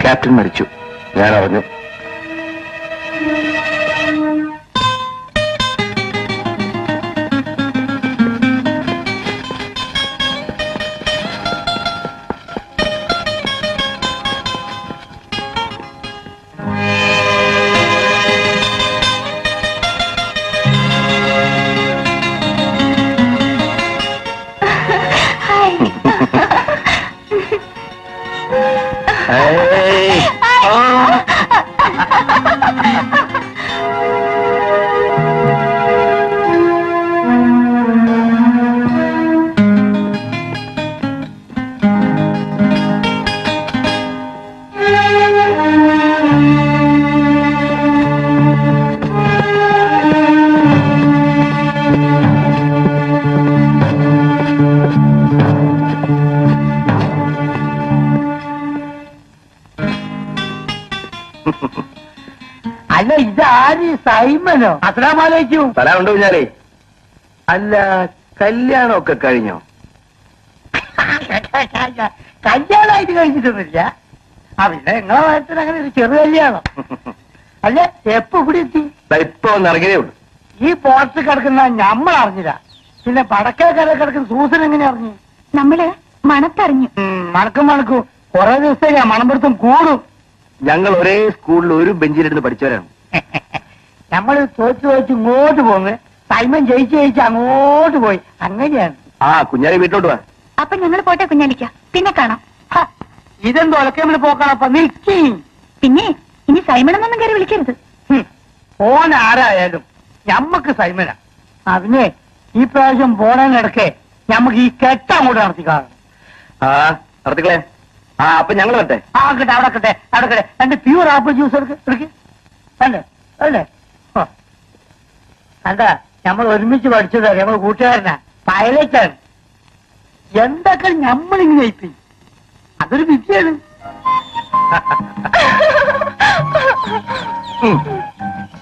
Captain മരിച്ചു, ഞാൻ അറിഞ്ഞു. അല്ല, ഇതാര്? സൈമനോ? അസ്സലാമലൈക്കും. സ്ഥലമുണ്ടോ ഞാനേ? അല്ല, കല്യാണമൊക്കെ കഴിഞ്ഞോ? കല്യാണമായിട്ട് കഴിഞ്ഞിട്ടൊന്നുമില്ല. പിന്നെ നിങ്ങളെ വയസ്സിൽ അങ്ങനെ ഒരു ചെറു കല്യാണം. അല്ല, എപ്പോ ഇവിടെ എത്തി? ഇപ്പൊ ഒന്ന് ഇറങ്ങിയതേ ഉള്ളൂ. ഈ പോർട്ട് കിടക്കുന്ന നമ്മൾ അറിഞ്ഞില്ല. പിന്നെ പടക്കേക്കര കിടക്കുന്ന സൂസൻ എങ്ങനെ അറിഞ്ഞു? നമ്മള് മണത്തറിഞ്ഞു. മണക്കും കുറെ ദിവസത്തേക്കാ മണമ്പുറത്തും കൂടും. ഞങ്ങൾ ഒരേ സ്കൂളിൽ ഒരു ബെഞ്ചിലിരുന്ന് പഠിച്ചവരാണ്. നമ്മൾ തോച്ച് ഇങ്ങോട്ട് പോന്ന്, സൈമൻ ജയിച്ച് അങ്ങോട്ട് പോയി. അങ്ങനെയാണ്. കുഞ്ഞാലി വീട്ടിലോട്ട് വാ. അപ്പൊ ഞങ്ങൾ പോട്ടെ കുഞ്ഞാലിക്ക, പിന്നെ കാണാം. ഇതെന്തോ ഒലക്കേമിൽ പോക്കാണപ്പ നിൽക്കി. പിന്നെ ഇനി സൈമണെന്നൊന്നും കയറി വിളിക്കരുത്. ഓൻ ആരായാലും ഞമ്മക്ക് സൈമന. അതിനെ ഈ പ്രാവശ്യം പോണേനിടക്കെ ഞമ്മക്ക് ഈ കെട്ട അങ്ങോട്ട് നടത്തിക്കാറും. നടത്തിക്കളെ. അപ്പൊ ഞങ്ങൾ വരട്ടെ. അവിടെ കട്ടെ എന്റെ പ്യൂർ ആപ്പിൾ ജ്യൂസ് എടുക്ക്. അല്ലേ അല്ല, നമ്മൾ ഒരുമിച്ച് പഠിച്ചതാ. ഞമ്മൾ കൂട്ടുകാരനാ, പൈലറ്റാണ്. എന്തൊക്കെ നമ്മളിങ്ങനെ ഇപ്പി, അതൊരു വിദ്യയാണ്.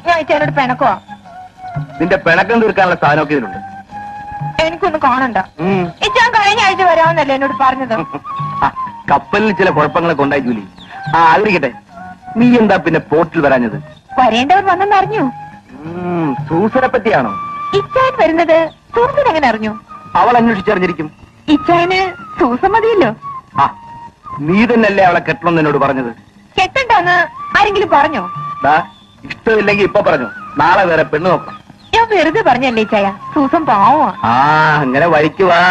ഞാൻ ഇച്ചേനോട് പിണക്കോ? നിന്റെ പിണക്കം തീർക്കാനുള്ള സാധനമൊക്കെ ഇതിലുണ്ട്. എനിക്കൊന്നും കാണണ്ട. ഇച്ചാൻ കഴിഞ്ഞ ആഴ്ച വരാമെന്നല്ലേ എന്നോട് പറഞ്ഞത്. കപ്പലിൽ ചില കുഴപ്പങ്ങളൊക്കെ ഉണ്ടായി ജൂലി. ആയിരിക്കട്ടെ, നീ എന്താ പിന്നെ പോർട്ടിൽ വരാഞ്ഞത്? വരേണ്ടവർ വന്നെന്ന് അറിഞ്ഞു. സൂസനെ പറ്റിയാണോ? ഇച്ചാൻ വരുന്നത് സൂസൻ എങ്ങനെ അറിഞ്ഞു? അവൾ അന്വേഷിച്ചറിഞ്ഞിരിക്കും. ഇച്ചാന് സൂസൻ മതിയല്ലോ. നീ തന്നെയല്ലേ അവളെ കെട്ടണമെന്ന് എന്നോട് പറഞ്ഞത്? കെട്ടണ്ടെന്ന് ആരെങ്കിലും പറഞ്ഞോ? ഇഷ്ടമില്ലെങ്കിൽ ഇപ്പൊ പറഞ്ഞു, നാളെ വേറെ പെണ്ണ് നോക്കാം. ഞാൻ വെറുതെ പറഞ്ഞല്ലേ ഇച്ചായ, സൂസൻ പാവാ. അങ്ങനെ വഴിക്കുവാ.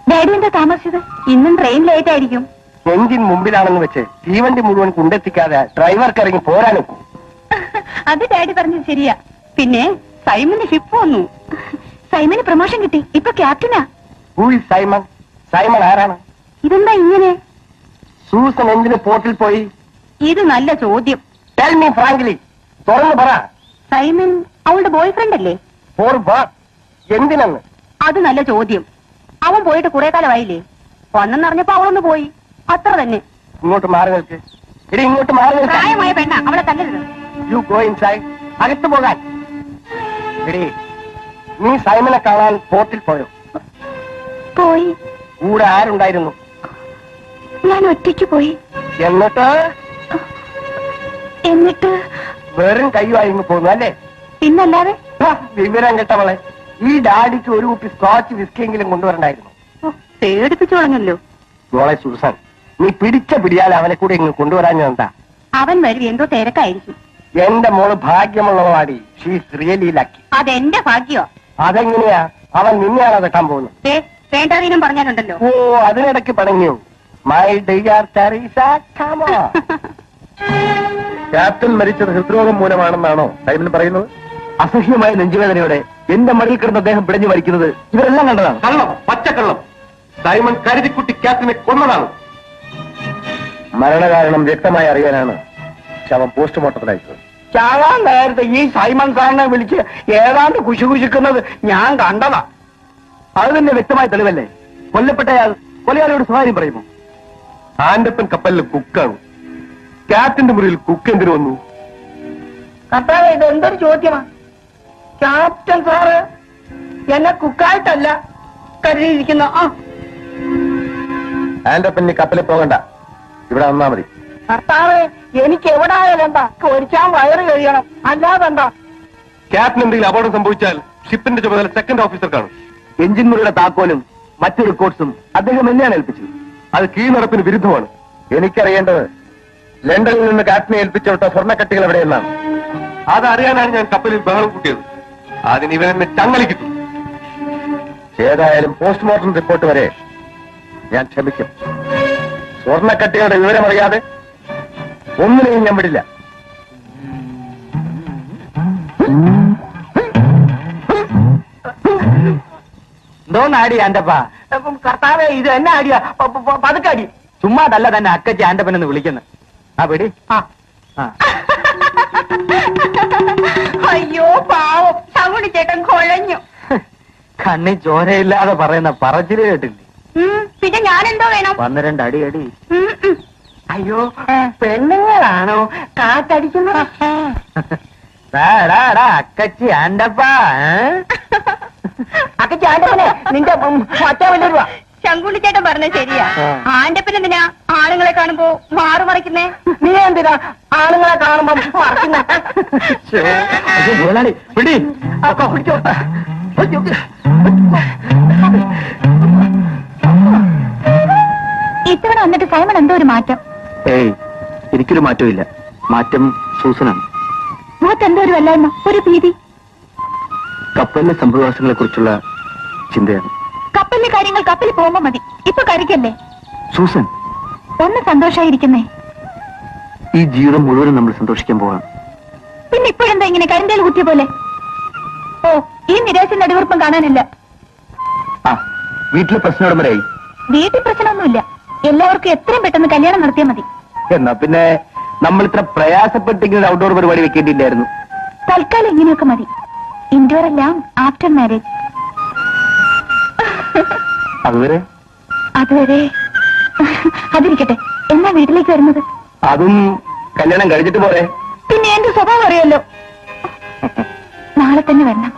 ഡാഡി എന്താ താമസിച്ചത്? ഇന്നും ട്രെയിൻ ലേറ്റ് ആയിരിക്കും. എഞ്ചിൻ മുമ്പിലാണെന്ന് വെച്ച് തീവണ്ടി മുഴുവൻ കൊണ്ടെത്തിക്കാതെ ഡ്രൈവർക്ക് ഇറങ്ങി പോരാനൊക്കൂ. അത് ഡാഡി പറഞ്ഞത് ശരിയാ. പിന്നെ സൈമന് ഷിപ്പ് വന്നു. സൈമന് പ്രൊമോഷൻ കിട്ടി, ഇപ്പൊ ക്യാപ്റ്റനാ. സൈമൺ? സൈമൺ ആരാണ്? ഇതെന്താ ഇങ്ങനെ? സൂസൻ എന്തിന് പോർട്ടിൽ പോയി? ഇത് നല്ല ചോദ്യം. ടെൽ മീ ഫ്രാങ്ക്ലി, തുറന്നു പറ. സൈമൻ അവളുടെ ബോയ് ഫ്രണ്ട് അല്ലേ? എന്തിനെന്ന്? അത് നല്ല ചോദ്യം. അവൻ പോയിട്ട് കുറെ കാലമായില്ലേ? വന്നെന്നറിഞ്ഞപ്പോ അവളൊന്ന് പോയി, അത്ര തന്നെ. ഇങ്ങോട്ട് മാറി നിൽക്ക്. ഇങ്ങോട്ട് മാറി നിൽക്ക്. പ്രായമായ പെണ്ണ, അവളെ തല്ലരുത്. You go inside. അകത്ത് പോകാൻ. എടീ, നീ സൈമനെ കാണാൻ പോർട്ടിൽ പോയോ? പോയി. കൂടെ ആരുണ്ടായിരുന്നു? ഞാൻ ഒറ്റയ്ക്ക് പോയി. എന്നിട്ട് വെറും കൈവായിങ്ങ് പോന്നു അല്ലേ? പിന്നല്ലാതെ. വിവരം കേട്ടവളെ, ഈ ഡാഡിക്ക് ഒരു കുപ്പി സ്കോച്ച് വിസ്കിയെങ്കിലും കൊണ്ടുവരണ്ടായിരുന്നു. പേടിപ്പിച്ചു തുടങ്ങല്ലോ. മോളെ സൂസൻ, നീ പിടിച്ച പിടിയാൽ അവനെ കൂടെ ഇങ്ങ് കൊണ്ടുവരാൻ എന്താ? അവൻ വരും, എന്തോ തിരക്കായിരിക്കും. എന്റെ മോള് ഭാഗ്യമുള്ളവാടി. She's really lucky. അതെന്റെ ഭാഗ്യോ. അതെങ്ങനെയാ? അവൻ നിന്നെയാണോ കെട്ടാൻ പോകുന്നത്? വേണ്ടാതീനം പറഞ്ഞാലുണ്ടല്ലോ. ഓ, അതിനിടയ്ക്ക് പണങ്ങിയോ? My dear Teresa, come on. Captain മരിച്ചത് ഹൃദ്രോഗം മൂലമാണെന്നാണോ സൈമൻ പറയുന്നത്? അസഹ്യമായ നെഞ്ചുവേദനയോടെ എന്റെ മടിയിൽ കിടന്ന അദ്ദേഹം പിടഞ്ഞു മരിക്കുന്നത് ഇവരെല്ലാം കണ്ടതാണ്. കള്ളം, പച്ചക്കള്ളം. സൈമൺ കരുതിക്കുട്ടി ക്യാപ്റ്റനെ കൊന്നതാണ്. മരണകാരണം വ്യക്തമായി അറിയാനാണ് ശവം പോസ്റ്റ്മോർട്ടത്തിൽ അയച്ചത്. ചാകാൻ നേരത്തെ ഈ സൈമൺ സാറിനെ വിളിച്ച് ഏതാണ്ട് കുശുകുശിക്കുന്നത് ഞാൻ കണ്ടതാ. അത് തന്നെ വ്യക്തമായ തെളിവല്ലേ? കൊല്ലപ്പെട്ടയാൾ കൊലയാളിയോട് സ്വകാര്യം പറയുമോ? ആൻഡപ്പൻ കപ്പലിൽ കുക്കാണ്. ക്യാപ്റ്റന്റെ മുറിയിൽ കുക്ക് എന്തിനു വന്നു? കർത്താവേ, ഇത് എന്തൊരു ചോദ്യമാ? ക്യാപ്റ്റൻ സാറ് എന്നെ കുക്കായിട്ടല്ല കരുതിയിരിക്കുന്ന. ആൻഡപ്പൻ കപ്പലിൽ പോകണ്ട, ഇവിടെ വന്നാ മതി. കർത്താവേ, എനിക്ക് എവിടെ ആയാലും എന്താ? ഒരിച്ചാൻ വയറ് കഴിയണം, അല്ലാതെന്താ? ക്യാപ്റ്റൻ എന്തെങ്കിലും അപകടം സംഭവിച്ചാൽ ഷിപ്പിന്റെ ചുമതല സെക്കൻഡ് ഓഫീസർക്കാണ്. എഞ്ചിൻ മുറിയുടെ താക്കോലും മറ്റു റിപ്പോർട്ട്സും അദ്ദേഹം എന്നെയാണ് ഏൽപ്പിച്ചത്. അത് കീഴ്നടപ്പിന് വിരുദ്ധമാണ്. എനിക്കറിയേണ്ടത് ലണ്ടനിൽ നിന്ന് ക്യാപ്റ്റനെ ഏൽപ്പിച്ചുവിട്ട സ്വർണ്ണക്കട്ടികൾ എവിടെയെന്നാണ്. അതറിയാനാണ് ഞാൻ കപ്പലിൽ ബഹളം കൂട്ടിയത്. അതിന് ഇവരെന്നെ ചങ്ങലിക്കുന്നു. ഏതായാലും പോസ്റ്റ്മോർട്ടം റിപ്പോർട്ട് വരെ ഞാൻ ക്ഷമിക്കും. സ്വർണ്ണക്കട്ടികളുടെ വിവരമറിയാതെ ഒന്നിനെയും ഞാൻ വിടില്ല. എന്തോന്നാടി ആന്റപ്പാ? കർത്താവേ, ഇത് എന്നെ ആടിയാ? പതുക്കടി. ചുമ്മാതല്ല തന്നെ അക്കച്ചി ആൻഡപ്പനെന്ന് വിളിക്കുന്നത്. ആ പിടി. അയ്യോ പാവം, ശകുണി ചേട്ടൻ കുഴഞ്ഞു. കണ്ണി ചോരയില്ലാതെ പറയുന്ന പറച്ചില് കേട്ടില്ലേ? പിന്നെ ഞാനെന്തോ വേണം? വന്ന് രണ്ട് അടി അടി. അയ്യോ, പെണ്ണുങ്ങളാണോ കാറ്റടിക്കുന്നത്? അക്കച്ചി ആൻഡപ്പാ. അക്കച്ചി ആന്റപ്പനെ നിന്റെ മറ്റേ വലിയ ശങ്കുണ്ണി ചേട്ടൻ പറഞ്ഞ ശരിയാ. ആന്റപ്പൻ എന്തിനാ ആണുങ്ങളെ കാണുമ്പോ മാറു മറിക്കുന്നേ? നീ എന്തിനാ ആണുങ്ങളെ കാണുമ്പോ മറക്കുന്ന? പിടി. ഇത്തവണ വന്നിട്ട് സൈമൺ എന്തോ ഒരു മാറ്റം. ഏയ്, എനിക്കൊരു മാറ്റവും ഇല്ല. മാറ്റം സൂസനാണ്. മുഖത്ത് എന്തോ ഒരു വല്ലായ്മ, ഒരു ഭീതി. കപ്പലിലെ സംഭവവാസങ്ങളെ കുറിച്ചുള്ള ചിന്തയാണ്. കപ്പലിലെ കാര്യങ്ങൾ കപ്പലിൽ പോകുമ്പോ മതി, ഇപ്പൊ കരിക്കല്ലേ. സൂസൻ, ഒന്ന് സന്തോഷായിരിക്കുന്നേ. ഈ ജീവിതം മുഴുവനും നമ്മൾ സന്തോഷിക്കാൻ പോവാണ്. പിന്നെ ഇപ്പോഴെന്താ ഇങ്ങനെ കരിന്തേൽ കുത്തിയ പോലെ? ഓ, ഈ നിരാശ നടുവർപ്പം കാണാനില്ല. ആ, വീട്ടിലെ പ്രശ്നം വരെയായി. വീട്ടിൽ പ്രശ്നമൊന്നുമില്ല. എല്ലാവർക്കും എത്രയും പെട്ടെന്ന് കല്യാണം നടത്തിയാൽ മതി. എന്നാ പിന്നെ നമ്മൾ ഇത്ര പ്രയാസപ്പെട്ടിങ്ങനെ ഔട്ട്ഡോർ പരിപാടി വെക്കേണ്ടിയില്ലായിരുന്നു. തൽക്കാലം ഇങ്ങനെയൊക്കെ മതി. ഇൻഡോർ എല്ലാം ആഫ്റ്റർ മാരേജ്. അതുവരെ അതിരിക്കട്ടെ. എന്നാ വീട്ടിലേക്ക് വരുന്നത്? അതും കല്യാണം കഴിച്ചിട്ട് പോരെ. പിന്നെ എന്റെ സ്വഭാവം അറിയാലോ. നാളെ തന്നെ വരണം.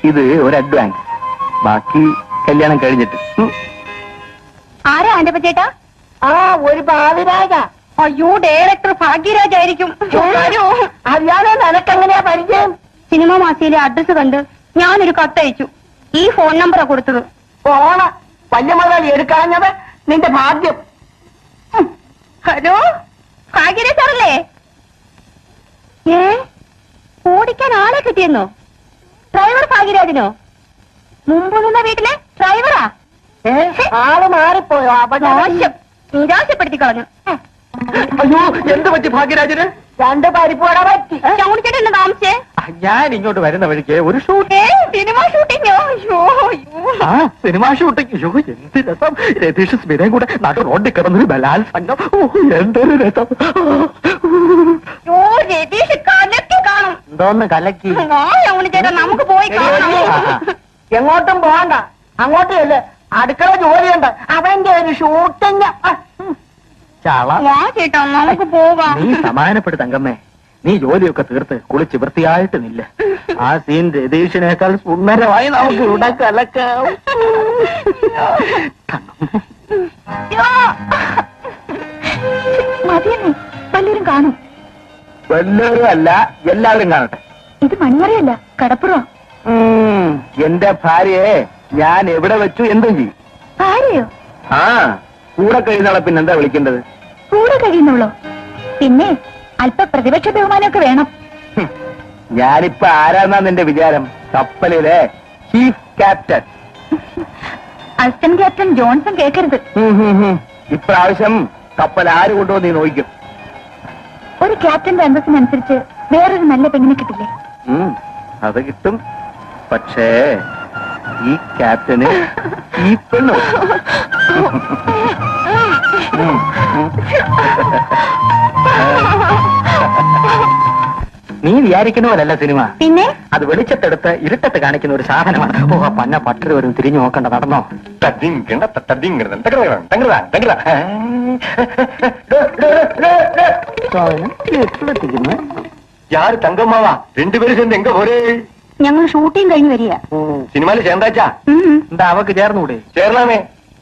ഇത് ഒരു അഡ്വാൻസ്, ബാക്കി കല്യാണം കഴിഞ്ഞിട്ട്. ആരാ ആന്റപ്പ ചേട്ടാ? ഒരു ഭാവിരാജ. അയ്യോ, ഡയറക്ടർ ഭാഗ്യരാജായിരിക്കും. അറിയാതെ നിനക്കെങ്ങനെയാ പരിചയം? സിനിമ മാസിയിലെ അഡ്രസ് കണ്ട് ഞാനൊരു കത്തയച്ചു. ഈ ഫോൺ നമ്പറാ കൊടുത്തത്. ഫോണ് വലിയ മുതലാളി എടുക്കാഞ്ഞത് നിന്റെ ഭാഗ്യം. ഹലോ, ഭാഗ്യരാജ് സാറല്ലേ? ഓടിക്കാൻ ആളെ കിട്ടിയെന്നോ? ഡ്രൈവർ ഭാഗ്യരാജിനോ? മുമ്പ് നിന്ന വീട്ടിലെ ഡ്രൈവറാ? ആള് മാറിപ്പോയോ? മോശം, നിരാശപ്പെടുത്തി കളഞ്ഞു. അയ്യോ, എന്ത് പറ്റി ഭാഗ്യരാജന്? 2 പരിപ്പോടെ പറ്റി. ചൗണിച്ചേട്ടൻ എന്നെ താമസിച്ചേ? ഞാൻ ഇങ്ങോട്ട് വരുന്ന വഴിക്ക് ഒരു ഷൂട്ട്. സിനിമ ഷൂട്ടിങ്ങോ? ആ, സിനിമാ ഷൂട്ടിങ്. അയ്യോ, എന്ത് രസം. രതീഷ് സ്മിതയും കൂടെ നാട്ടു റോഡിൽ കിടന്നൊരു ബലാത്സംഗം. എന്തൊരു രസം. രതീഷ് കലക്കി കാണും. എന്തോന്ന് കലക്കി? ചൗണിച്ചേട്ടൻ, നമുക്ക് പോയി കാണാം. എങ്ങോട്ടും പോകണ്ട, അങ്ങോട്ടും അല്ലേ. അടുക്കള ജോലിയുണ്ട്. അവന്റെ ഒരു ഷൂട്ടിങ്. ചള. വാ ചേട്ടാ നമുക്ക് പോവാം. നീ സമാധാനപ്പെടു തങ്കമ്മേ. നീ ജോലിയൊക്കെ തീർത്ത് കുളിച്ച് വൃത്തിയായിട്ട് നില്ല. ആ സീൻ രതീഷിനേക്കാൾ സുന്ദരമായി നമുക്ക് ഇവിടെ കലക്കാം. മതിയെന്നെ വല്ലവരും കാണും. വല്ലവരും അല്ല, എല്ലാവരും കാണട്ടെ. ഇത് മണിമറയല്ല, കടപ്പുറം. എന്റെ ഭാര്യയെ ഞാൻ എവിടെ വെച്ചു എന്തും ചെയ്യും. ഭാര്യയോ? ആ, കൂടെ കഴിയുന്നവളെ പിന്നെ എന്താ വിളിക്കേണ്ടത്? കൂടെ കഴിയുന്നുള്ളോ? പിന്നെ അല്പ പ്രതിപക്ഷ ബഹുമാനമൊക്കെ വേണം. ഞാനിപ്പോ ആരാന്നാ നിന്റെ വിചാരം? കപ്പലിലെ chief captain. Assistant captain Johnson കേൾക്കരുത്. ഇപ്രാവശ്യം കപ്പൽ ആര് കൊണ്ടുവന്ന് നീ നോക്കും. ഒരു ക്യാപ്റ്റന്റെ അന്തസ്സിനനുസരിച്ച് വേറൊരു നല്ല പെണ്ണിനെ കിട്ടില്ലേ? അത് കിട്ടും. പക്ഷേ ഈ ക്യാപ്റ്റന് ഈ പെണ്ണു. നീ വിചാരിക്കുന്ന പോലല്ല സിനിമ. പിന്നെ അത് വെളിച്ചത്തെടുത്ത് ഇരുട്ടത്ത് കാണിക്കുന്ന ഒരു സാധനമാണ്. ഓ പന്ന പട്ടര് വരും, തിരിഞ്ഞു നോക്കണ്ട, നടന്നോ. யாரு தங்கம்மாவா? 2 பேரும் சேர்ந்து எங்க போறே? ഞങ്ങൾ ഷൂട്ടിംഗ് കഴിഞ്ഞ് വരിക. സിനിമയില് ചേർന്നാച്ചാ? എന്താ അവക്ക് ചേർന്നുകൂടെ? ചേർന്നാമേ,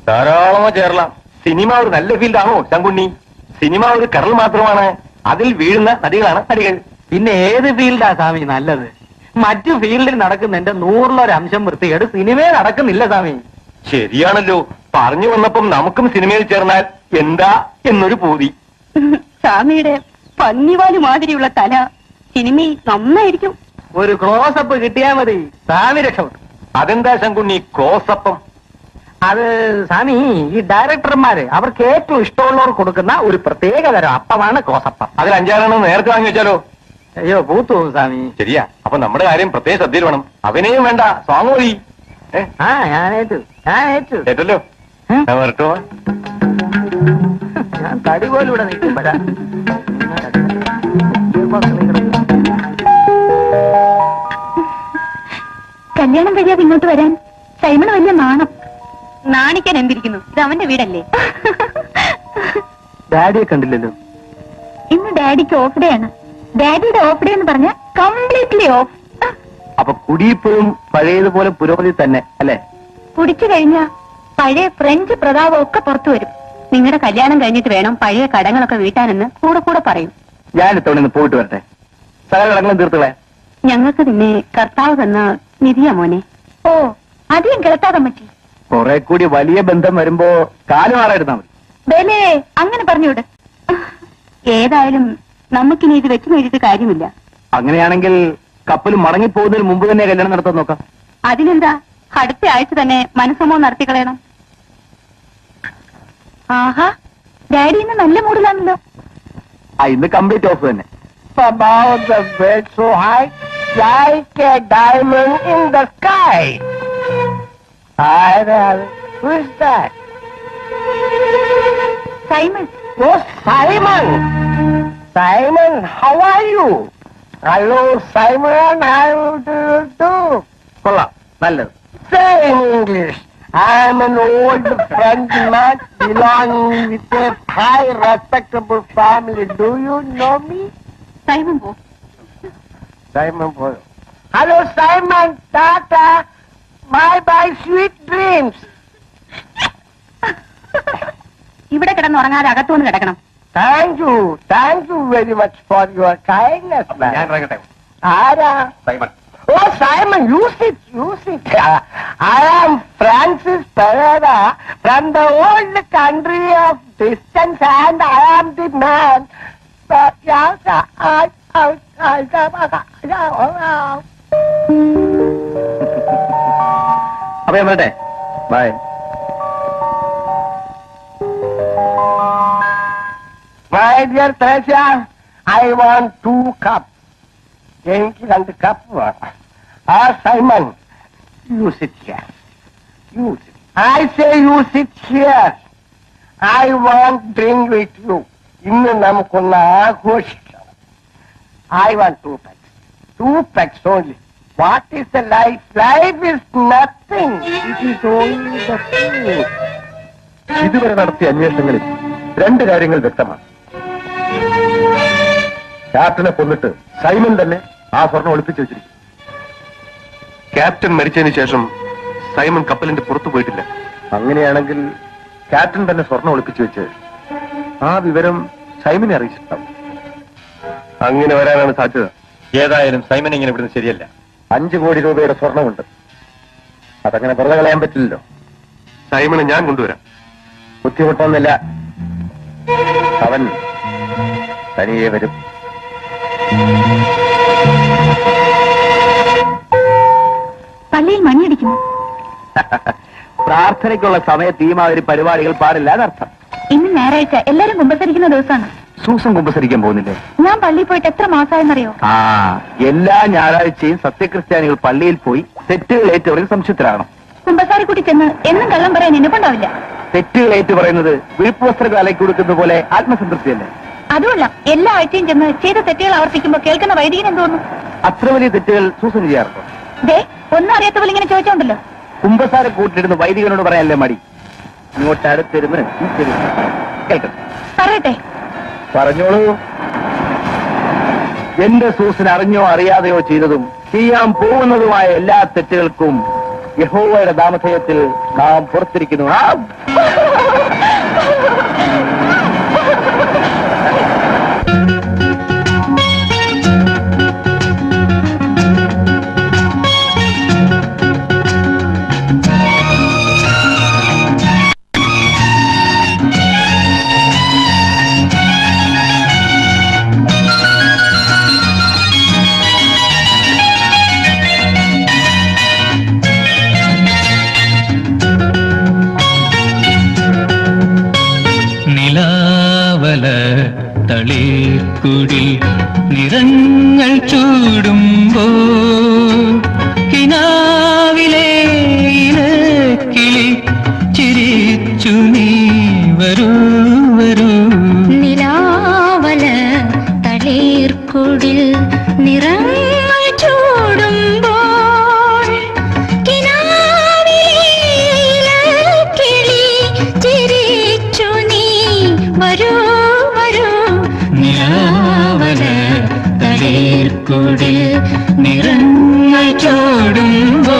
ധാരാളമോ ചേർലാം. സിനിമ ഒരു നല്ല ഫീൽഡാണോ ശങ്കുണ്ണി? സിനിമ ഒരു കടൽ മാത്രമാണ്, അതിൽ വീഴുന്ന നദികളാണ് നദികൾ. പിന്നെ ഏത് ഫീൽഡാ സ്വാമി നല്ലത്? മറ്റു ഫീൽഡിൽ നടക്കുന്നതിന്റെ 100% വൃത്തികേട് സിനിമയെ നടക്കുന്നില്ല സ്വാമി. ശരിയാണല്ലോ. പറഞ്ഞു വന്നപ്പം നമുക്കും സിനിമയിൽ ചേർന്നാൽ എന്താ എന്നൊരു പൂതി. സ്വാമിയുടെ പന്നിവാല് മാതിരിയുള്ള തല സിനിമയിൽ നന്നായിരിക്കും. ഒരു ക്ലോസപ്പ് കിട്ടിയാ മതി, സ്വാമി രക്ഷപ്പെട്ടു. അതെന്താ ശങ്കുണ്ണി ക്ലോസപ്പം? അത് സ്വാമി, ഈ ഡയറക്ടർമാര് അവർക്ക് ഏറ്റവും ഇഷ്ടമുള്ളവർ കൊടുക്കുന്ന ഒരു പ്രത്യേക തരം അപ്പമാണ് ക്ലോസപ്പം. അതിൽ 5 നേരത്തെ വാങ്ങി വെച്ചാലോ? അയ്യോ പൂത്തു പോകും സ്വാമി. ശരിയാ. അപ്പൊ നമ്മുടെ കാര്യം പ്രത്യേക ശ്രദ്ധയിൽ വേണം. അവനെയും വേണ്ട, സ്വാമി മതി. ആ ഞാനേറ്റു. കേട്ടല്ലോ. ഞാൻ വരട്ടോ? ഞാൻ തടി പോലും ഇവിടെ നിൽക്കുമ്പോഴാ. കല്യാണം കഴിയാതെ ഇങ്ങോട്ട് വരാൻ സൈമൺ വലിയ നാണം. നാണിക്കാൻ എന്തിരിക്കുന്നു? ഇത് അവന്റെ വീടല്ലേ. ഡാഡിയെ കണ്ടില്ലല്ലോ. ഇന്ന് ഡാഡിക്ക് ഓഫ് ഡേ ആണ്. ഡാഡിയുടെ ഓഫ് ഡേ എന്ന് പറഞ്ഞാൽ കംപ്ലീറ്റ്ലി ഓഫ്. അപ്പൊ കുടിയിപ്പോഴും പഴയതുപോലെ പുരോഗതി തന്നെ അല്ലേ? കുടിച്ചു കഴിഞ്ഞാ പഴയ ഫ്രഞ്ച് പ്രതാപം ഒക്കെ പുറത്തു വരും. നിങ്ങളുടെ കല്യാണം കഴിഞ്ഞിട്ട് വേണം പഴയ കടങ്ങളൊക്കെ വീട്ടാനെന്ന് കൂടെ കൂടെ പറയും. ഞാൻ ഇത്തവണ പോയിട്ട് വരട്ടെ. സകല കടങ്ങളും തീർത്തുകളെ. ഞങ്ങൾക്ക് പിന്നെ കർത്താവ് തന്ന നിധിയാ മോനെ. ഓ, അധികം കിടത്താതെ പറ്റി. കുറെ കൂടി വലിയ ബന്ധം വരുമ്പോ കാലം മാറായിരുന്നാ മതി. ബേലേ, അങ്ങനെ പറഞ്ഞുവിട്. ഏതായാലും നമുക്കിനി ഇത് വെച്ച് നേടിയിട്ട് കാര്യമില്ല. അങ്ങനെയാണെങ്കിൽ കപ്പൽ മടങ്ങിപ്പോകുന്നതിന് മുമ്പ് തന്നെ കല്യാണം നടത്താൻ നോക്കാം. അതിനെന്താ, അടുത്ത ആഴ്ച തന്നെ മനസ്സമോ നടത്തിക്കളയണം. ആഹാ, ഡാഡി ഇന്ന് നല്ല മൂഡിലാണല്ലോ. ഇന്ന് കംപ്ലീറ്റ് ഓഫ് തന്നെ. Above the bed so high, like a diamond in the sky. Who is that? Simon. Oh, Simon! Simon, how are you? Hello, Simon, how do you do? കൊള്ളാം, നല്ലത്. Say in English. I am an old Frenchman belonging with a high respectable family. Do you know me? Simon പോ. Simon boy. Hello, Simon. Tata. Bye, sweet dreams. ഇവിടെ കിടന്നുറങ്ങാതെ അകത്തുനിന്ന് കിടക്കണം. Thank you very much for your kindness, man. ഞാൻ ഇറങ്ങട്ടെ. Ara. Simon. Oh, Simon, you sit. I am Francis Pereira from the old country of distance, and I am the man. അപ്പൊ ഞാൻ വരട്ടെ. By. My dear Teresa, I want 2 cups. Drink and cup water. Simon, you sit here. I say you sit here. I want drink with you. ഇന്ന് നമുക്കൊന്ന് ആഘോഷിക്കണം. I want 2 packs. 2 packs only. What is the life? Life is nothing. It is only the feeling. ഇതുവരെ നടത്തിയ അന്വേഷണങ്ങളിൽ രണ്ട് കാര്യങ്ങൾ വ്യക്തമാണ്. ക്യാപ്റ്റനെ കൊന്നിട്ട് Simon തന്നെ ആ സ്വർണം ഒളിപ്പിച്ചു വെച്ചിരിക്കും. ക്യാപ്റ്റൻ മരിച്ചതിന് ശേഷം സൈമൺ കപ്പലിന്റെ പുറത്തു പോയിട്ടില്ല. അങ്ങനെയാണെങ്കിൽ ക്യാപ്റ്റൻ തന്നെ സ്വർണം ഒളിപ്പിച്ചു വെച്ച് ആ വിവരം സൈമനെ അറിയിച്ചിട്ടുണ്ടാവും. അങ്ങനെ വരാനാണ് സാധ്യത. ഏതായാലും സൈമൻ ഇങ്ങനെ ഇവിടുന്ന് ശരിയല്ല. 5 കോടി രൂപയുടെ സ്വർണമുണ്ട്. അതങ്ങനെ വെറുതെ കളയാൻ പറ്റില്ലല്ലോ. സൈമനെ ഞാൻ കൊണ്ടുവരാം. ബുദ്ധിമുട്ടൊന്നുമില്ല. അവൻ തനിയെ വരും. പള്ളിയിൽ മണിയടിക്കുന്നു. പ്രാർത്ഥനയ്ക്കുള്ള സമയത്ത് ഈ മാതിരി പരിപാടികൾ പാടില്ല എന്നർത്ഥം. ഇന്ന് ഞായറാഴ്ച എല്ലാരും കുമ്പസരിക്കുന്ന ദിവസമാണ്. സൂസൻ കുമ്പസരിക്കാൻ പോകുന്നില്ലേ? ഞാൻ പള്ളിയിൽ പോയിട്ട് എത്ര മാസമായെന്നറിയോ? എല്ലാ ഞായറാഴ്ചയും സത്യക്രിസ്ത്യാനികൾ പള്ളിയിൽ പോയി തെറ്റുകൾ ഏറ്റവരിൽ സംശുദ്ധരാകണം. കുമ്പസാരിക്കുട്ടി ചെന്ന് എന്നും കള്ളം പറയാൻ എന്നെക്കൊണ്ടാവില്ല. തെറ്റുകൾ ഏറ്റു പറയുന്നത് വിഴുപ്പ് വസ്ത്രങ്ങൾ അലക്കി കൊടുക്കുന്ന പോലെ ആത്മസംതൃപ്തിയല്ലേ? അതുമല്ല, എല്ലാ ആഴ്ചയും ചെന്ന് ചെയ്ത തെറ്റുകൾ ആവർത്തിക്കുമ്പോൾ കേൾക്കുന്ന വൈദികൻ എന്ത് തോന്നുന്നു? അത്ര വലിയ തെറ്റുകൾ സൂസൻ ചെയ്യാറുണ്ടോ? ദേ, ഒന്നും അറിയാത്ത പോലെ ഇങ്ങനെ ചോദിച്ചോണ്ടല്ലോ. കുമ്പസാര കൂട്ടിലിരുന്ന് വൈദികനോട് പറയാനല്ലേ മടി? ഇങ്ങോട്ട് അടുത്തിരുന്ന് കേൾക്കട്ടെ. പറയട്ടെ. പറഞ്ഞോളൂ. എന്റെ സൂസൻ അറിഞ്ഞോ അറിയാതെയോ ചെയ്തതും ചെയ്യാൻ പോകുന്നതുമായ എല്ലാ തെറ്റുകൾക്കും യഹോവയുടെ നാമധേയത്തിൽ നാം പുറത്തിരിക്കുന്നു. തളിർക്കുടിൽ നിറങ്ങൾ ചൂടുമ്പോ കിനാവിലെ ഇലക്കിളി ചിരിച്ചു നീ വരൂ വരൂ. നിലാവല തളിർക്കുടിൽ നിറങ്ങൾ ചൂടുമ്പോൾ കിനാവിലെ ഇലക്കിളി ചിരിച്ചു നീ വരൂ. തളിർക്കുടിൽ നിറങ്ങൾ ചൂടുമ്പോ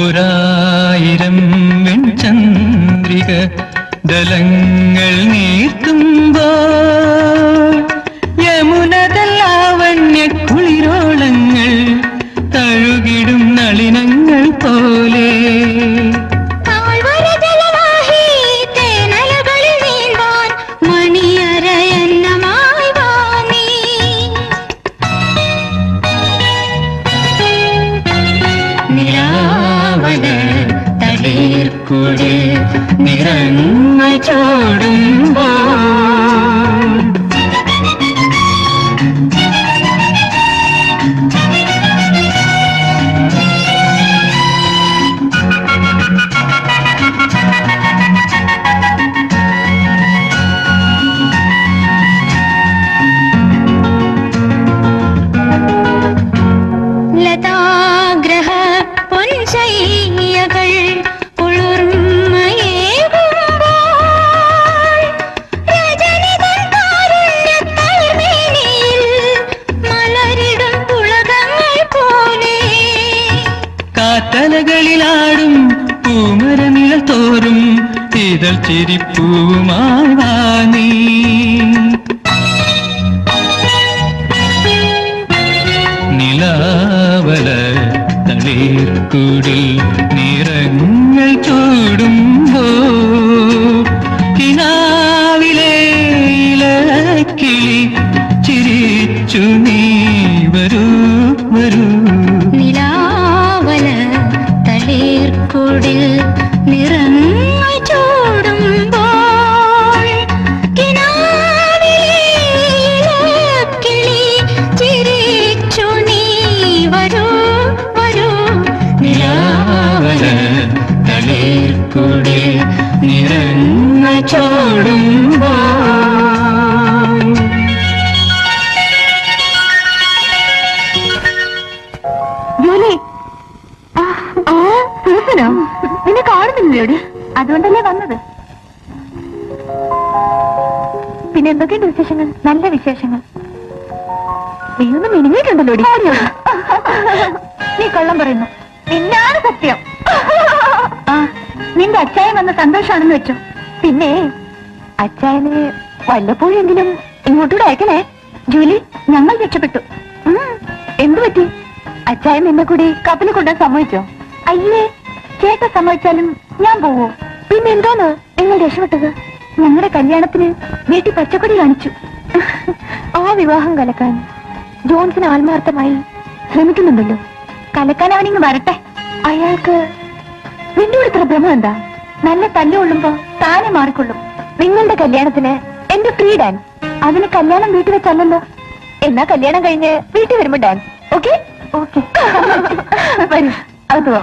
ഒരായിരം വെൺചന്ദ്രിക ദലങ്ങൾ നീർത്തുമ്പോൾ യമുനതല്ലാവണ്യ കുളിരോളങ്ങൾ തഴുകിടും നളിനങ്ങൾ പോലെ തളിർക്കുടിൽ നിറങ്ങൾ ചൂടുമ്പോൾ ലതാഗ്രഹ പൊൻശയ്യകൾ കാത്തലകളിലാടും പൂമരനിഴൽ തോറും ഇതൾ ചിരിപ്പൂവുമായി വാ നീ. നിലാവല തളിർക്കുടിൽ നിറങ്ങൾ ചൂടുമ്പോ കിനാവിലെ ഇലക്കിളി ചിരിച്ചു ഞാനോ? നിന്നെ കാണുന്നില്ലേടി? അതുകൊണ്ടല്ലേ വന്നത്. പിന്നെ എന്തൊക്കെയുണ്ട് വിശേഷങ്ങൾ? നല്ല വിശേഷങ്ങൾ. നീ ഒന്ന് മിനിങ്ങിയിട്ടുണ്ടല്ലോ. നീ കള്ളം പറയുന്നു. നിന്നാണ് സത്യം. ആ, നിന്റെ അച്ചായൻ വന്ന സന്തോഷാണെന്ന് വെച്ചോ. പിന്നെ അച്ചായന് വല്ലപ്പോഴെങ്കിലും ഇങ്ങോട്ടൂടെ അയക്കണേ. ജൂലി, ഞങ്ങൾ രക്ഷപ്പെട്ടു. എന്തു പറ്റി? അച്ചായൻ നിന്നെ കൂടി കപ്പലിൽ കൊണ്ടാൻ സമ്മതിച്ചോ? അയ്യേ, ചേട്ട സമ്മതിച്ചാലും ഞാൻ പോവോ? പിന്നെ എന്തോന്ന് നിങ്ങൾ രക്ഷപ്പെട്ടത്? ഞങ്ങളുടെ കല്യാണത്തിന് വീട്ടിൽ പച്ചക്കൊടി കാണിച്ചു. ആ വിവാഹം കലക്കാൻ ജോൺസിന് ആത്മാർത്ഥമായി ശ്രമിക്കുന്നുണ്ടല്ലോ. കലക്കാൻ അവനിങ്ങ് വരട്ടെ. അയാൾക്ക് നിന്നോട് ഇത്ര ഭ്രമം എന്താ? നല്ല തല്ലുകൊള്ളുമ്പോ താനെ മാറിക്കൊള്ളും. നിങ്ങളുടെ കല്യാണത്തിന് എന്റെ ഫ്രീ ഡാൻസ്. അതിന് കല്യാണം വീട്ടിൽ വെച്ചല്ലോ. എന്നാ കല്യാണം കഴിഞ്ഞ് വീട്ടിൽ വരുമ്പോ ഡാൻസ്. Okay okay. വരൂ, അത് പോ.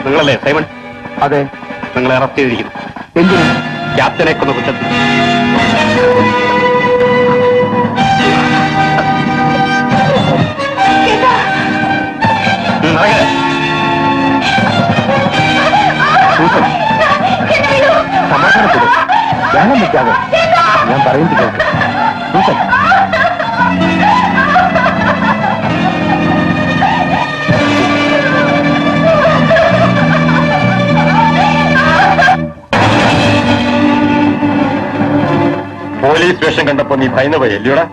നിങ്ങളല്ലേ സൈമൺ? അതെ. നിങ്ങളെ അറസ്റ്റ് ചെയ്തിരിക്കുന്നു. എന്തിനു? ക്യാപ്റ്റനെ കൊന്ന കുറ്റത്തിൽ. സമാധാനപ്പെടും. ധ്യാനം വെക്കാതെ ഞാൻ പറയുന്നത് സൂസൻ. പോലീസ് വേഷം കണ്ടപ്പോ നീ ഭയന്നു പോയി അല്ലയോടാ?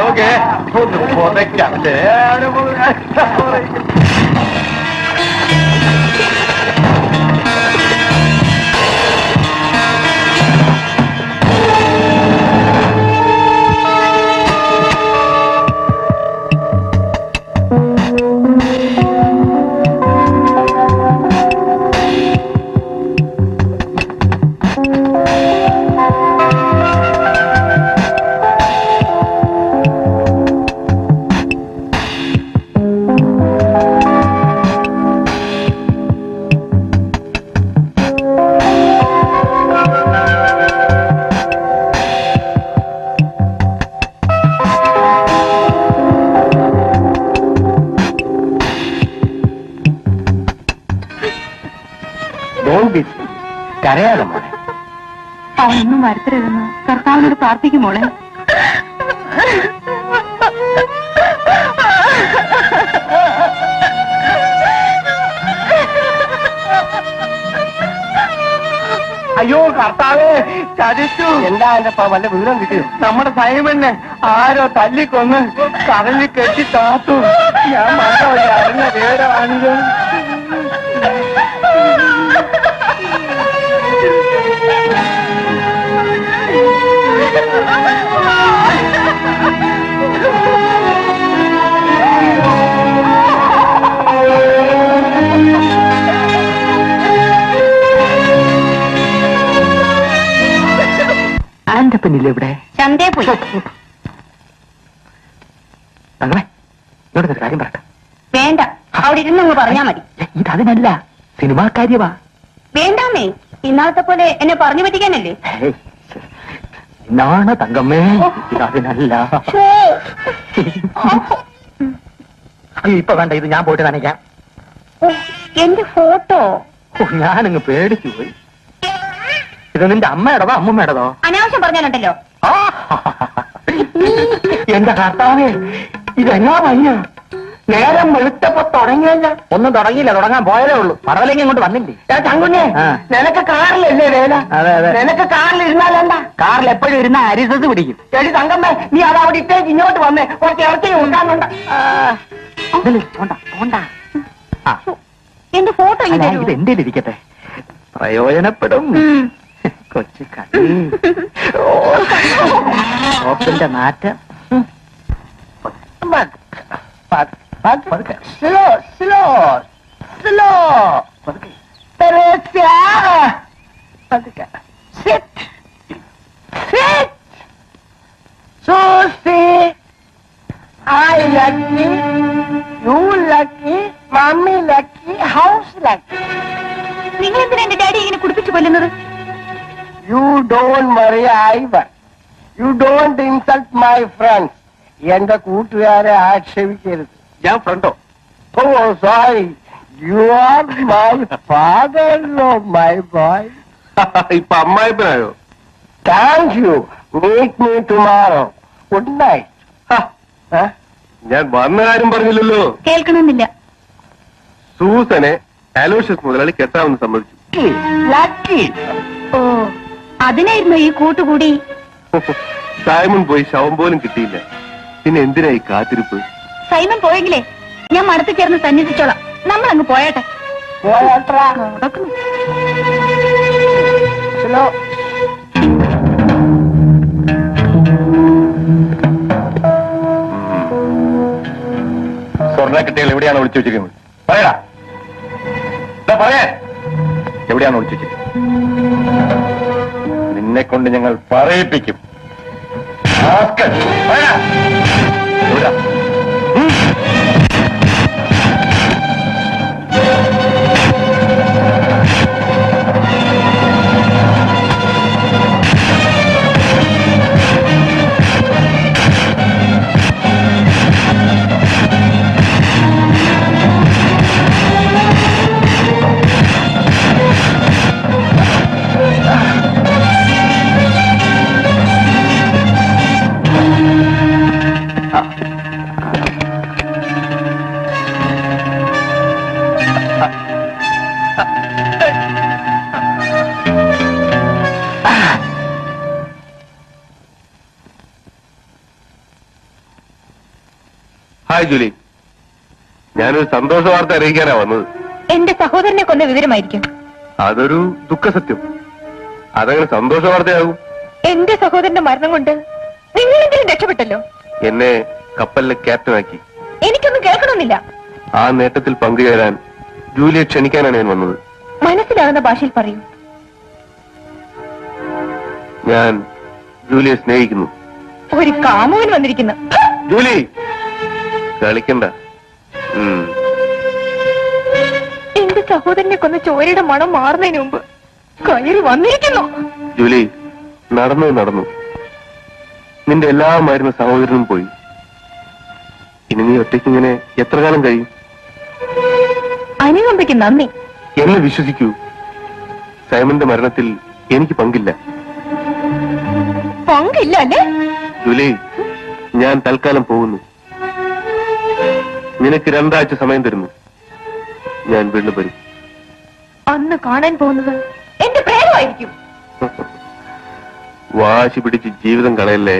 ഓക്കെ, പുതയ്ക്കാം. കരയാതെ മോളെ. അവനൊന്നും വരുത്തരുതെന്ന് കർത്താവിനോട് പ്രാർത്ഥിക്കും മോളെ. അയ്യോ കർത്താവേ, ചതിച്ചു. എന്താ എന്റെ വല്ല വിവരം കിട്ടിയോ? നമ്മുടെ സൈമനെ ആരോ തല്ലിക്കൊന്ന് കടലിൽ കെട്ടി താത്തു. ഞാൻ മക്കളെ അറിഞ്ഞ വിവരമാണിത്. ഈറ്റപ്പനില്ലേ ഇവിടെ? ചന്തേ പോയി. തങ്ങളെ ഇവിടെ ഒരു കാര്യം പറയട്ടെ. വേണ്ട, അവിടെ ഇരുന്നങ്ങ് പറഞ്ഞാ മതി. ഇതതിനല്ല, സിനിമാ കാര്യവാ. വേണ്ടാമേ, ഇന്നാളത്തെ പോലെ എന്നെ പറഞ്ഞു പറ്റിക്കാനല്ലേ? നാണ തങ്കമ്മേ, ഇതതിനല്ല. അയ്യോ ഇപ്പൊ വേണ്ട, ഇത് ഞാൻ പോയിട്ട് നനയ്ക്കാം. എന്റെ ഫോട്ടോ ഞാനങ്ങ് പേടിച്ചു പോയി. ഇത് നിന്റെ അമ്മയുടേതോ അമ്മൂമ്മയുടേതോ? അനാവശ്യം പറഞ്ഞാലുണ്ടല്ലോ. എന്റെ കർത്താവേ, ഇതെന്നാ പയ്യ നേരം വെളുത്തപ്പോ തുടങ്ങിയല്ല. ഒന്നും തുടങ്ങിയില്ല, തുടങ്ങാൻ പോയതേ ഉള്ളൂ. പറവലെങ്കിൽ ഇങ്ങോട്ട് വന്നില്ലേ? തങ്കുഞ്ഞെ, നിനക്ക് കാറിലല്ലേ വേല? അതെ അതെ. നിനക്ക് കാറിൽ ഇരുന്നാലെന്താ? കാറിൽ എപ്പോഴും ഇരുന്ന അരിസസ് പിടിക്കും. എടി തങ്കമ്മേ, നീ അത് അവിടെ ഇട്ടേക്ക് ഇങ്ങോട്ട് വന്നേ, കുറച്ച് ഇറച്ചി ഉണ്ടാകുന്നുണ്ട്. എന്റെ ഫോട്ടോ ഇത് എന്റെ ഇരിക്കട്ടെ, പ്രയോജനപ്പെടും. കൊച്ചു കളി ഓപ്പിന്റെ നാറ്റ്. Slow slow slow. തെരേസ്യ, പതുക്കെ. Sit. Sit. Susie, I lucky, you lucky, mommy lucky, house lucky. നിങ്ങൾ എന്തിനാ എന്റെ ഡാഡി ഇങ്ങനെ കുടിപ്പിച്ചു കൊല്ലുന്നത്? You don't worry, Ivan. You don't insult my friends. എന്റെ കൂട്ടുകാരെ ആക്ഷേപിക്കരുത്. ഞാൻ ഫ്രണ്ടോ? Oh, sorry. You are my father-in-law, my boy. ഇപ്പൊ അമ്മായിപ്പനായോ? Thank you. Meet me tomorrow. Good night. Huh? ഞാൻ വന്ന കാര്യം പറഞ്ഞില്ലല്ലോ. കേൾക്കണമെന്നില്ല. സൂസനെ അലോഷ്യസ് മുതലാളി കെട്ടാമെന്ന് സമ്മതിച്ചു. Lucky. ഓ, അതിനായിരുന്നു ഈ കൂട്ടുകൂടി. സൈമൺ പോയി ശവം പോലും കിട്ടിയില്ല. പിന്നെ എന്തിനാ ഈ കാത്തിരിപ്പ്? സൈമൺ പോയെങ്കിലേ ഞാൻ മടത്ത് ചേർന്ന് സന്യസിച്ചോളാം. നമ്മൾ അങ്ങ് പോയാട്ടെ. പോയാട്രാ. നടക്കുന്നു. Slow. സ്വർണ്ണ കിട്ടിയാൽ എവിടെയാണ് ഒളിച്ചു വെച്ചിരിക്കുന്നത്? പറയടാ, പറയാ, എവിടെയാണ് ഒളിച്ചു വെച്ചിരിക്കുന്നത്? നിന്നെ കൊണ്ട് ഞങ്ങൾ പറയിപ്പിക്കും. പറയടാ, എവിടാ? ഹായ് ജൂലി, ഞാനൊരു സന്തോഷ വാർത്ത അറിയിക്കാനാ വന്നത്. എന്റെ സഹോദരനെ കൊന്ന വിവരമായിരിക്കും. അതൊരു ദുഃഖസത്യം. അതങ്ങനെ സന്തോഷ വാർത്തയാകും? എന്റെ സഹോദരന്റെ മരണം കൊണ്ട് നിങ്ങളെങ്കിലും രക്ഷപ്പെട്ടല്ലോ. എന്നെ കപ്പലിലെ ക്യാപ്റ്റനാക്കി. എനിക്കൊന്നും കേൾക്കണമെന്നില്ല. ആ നേട്ടത്തിൽ പങ്കുചേരാൻ ജൂലിയെ ക്ഷണിക്കാനാണ് ഞാൻ വന്നത്. മനസ്സിലാകുന്ന ഭാഷയിൽ പറയൂ. ഞാൻ ജൂലിയെ സ്നേഹിക്കുന്നു. ഒരു കാമുകൻ വന്നിരിക്കുന്നു. ജൂലി, കളിക്കണ്ട. എന്റെ സഹോദരനെ കൊന്ന ചോരയുടെ മണം മാറുന്നതിന് മുമ്പ് കയറി വന്നിരിക്കുന്നു. ജൂലി, നടന്നു. നിന്റെ എല്ലാ മരുന്ന് സഹോദരനും പോയി. ഇനി നീ ഒറ്റയ്ക്ക് ഇങ്ങനെ എത്ര കാലം കഴിയും? അനുകമ്പയ്ക്ക് നന്ദി. എന്നെ വിശ്വസിക്കൂ, സൈമന്റെ മരണത്തിൽ എനിക്ക് പങ്കില്ല. പങ്കില്ല അല്ലേ? ജൂലി, ഞാൻ തൽക്കാലം പോകുന്നു. നിനക്ക് 2 ആഴ്ച സമയം തരുന്നു. ഞാൻ വീണ്ടും വരും. അന്ന് കാണാൻ പോകുന്നത് എന്റെ പ്രേതമായിരിക്കും. വാശി പിടിച്ച് ജീവിതം കളയല്ലേ.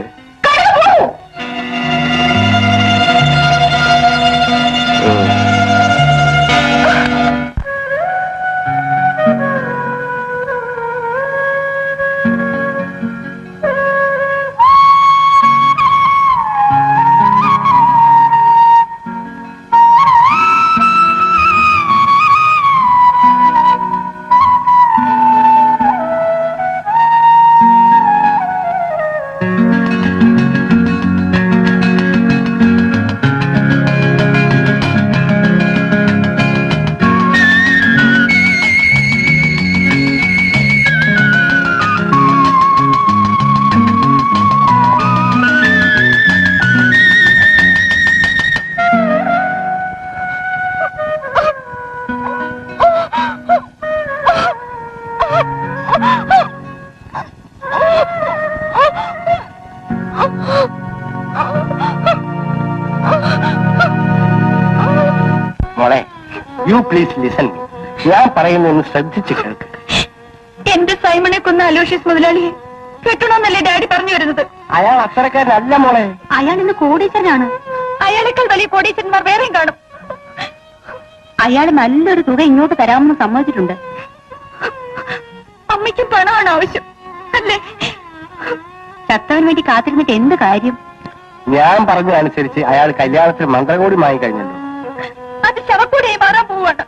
You please listen. ഞാൻ പറയുന്നൊന്ന് ശ്രദ്ധിച്ച് കേൾക്ക്. എന്റെ സൈമണെ കൊന്ന അലോഷ്യസ് മുതലാളിയെ കെട്ടണമെന്നല്ലേ ഡാഡി പറഞ്ഞു വരുന്നത്? അയാൾ അത്തരക്കാരനല്ല മോളെ. അയാൾ ഇന്ന് കോടീശ്വരനാണ്. അയാളെക്കാൾ വലിയ കോടീശ്വരന്മാർ വേറെയും കാണും. അയാൾ നല്ലൊരു തുക ഇങ്ങോട്ട് തരാമെന്ന് സമ്മതിച്ചിട്ടുണ്ട്. അമ്മയ്ക്ക് പണമാണ് ആവശ്യം അല്ലേ? ചത്തവന് വേണ്ടി കാത്തിരുന്നിട്ട് എന്ത് കാര്യം? ഞാൻ പറഞ്ഞതനുസരിച്ച് അയാൾ കല്യാണത്തിന് മന്ത്രകോടി വാങ്ങിക്കഴിഞ്ഞല്ലോ. അത് ശവക്കൂടിയായി മാറാൻ പോവാണ്.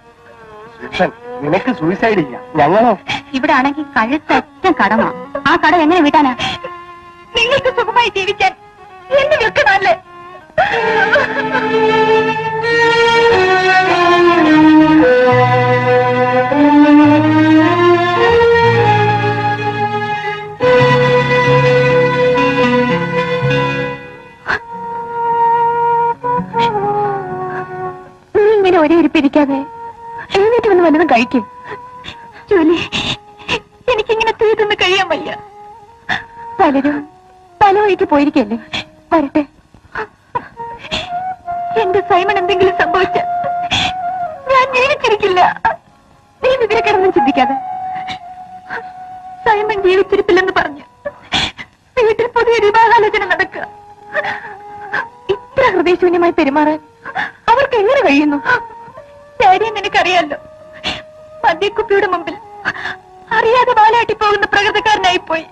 ലിസൺ, നിനക്ക് സൂയിസൈഡ് ചെയ്യാം. ഞങ്ങളോ? ഇവിടെ ആണെങ്കിൽ കഴുത്തറ്റം കടമാ. ആ കടം എങ്ങനെ വീട്ടാനാ? നിങ്ങൾക്ക് സുഖമായി ജീവിക്കാൻ എന്നെ വിൽക്കണമല്ലേ? നീ ഇങ്ങനെ ഒരേ ഇരിപ്പിരിക്കാതെ എഴുന്നേറ്റ് വന്ന് വല്ലതും കഴിക്കും. ജോലി എനിക്കിങ്ങനെ തീർന്ന് കഴിയാൻ വയ്യ. പലരും പല വഴിക്ക് പോയിരിക്കല്ലേ. വരട്ടെ. എന്റെ സൈമൺ എന്തെങ്കിലും സംഭവിച്ച ഞാൻ ജീവിച്ചിരിക്കില്ല. നീ ഇതിനെ കിടന്നും ചിന്തിക്കാതെ. സൈമൺ ജീവിച്ചിരിപ്പില്ലെന്ന് പറഞ്ഞു വീട്ടിൽ പുതിയ വിവാഹാലോചന നടക്കുക. ഇത്ര ഹൃദയശൂന്യമായി പെരുമാറാൻ അവർക്ക് എങ്ങനെ കഴിയുന്നു? ഡാഡിയെ നിനക്കറിയാലോ, മദ്യക്കുപ്പിയുടെ മുമ്പിൽ അറിയാതെ വാലാട്ടി പോകുന്ന പ്രകൃതക്കാരനായി പോയി.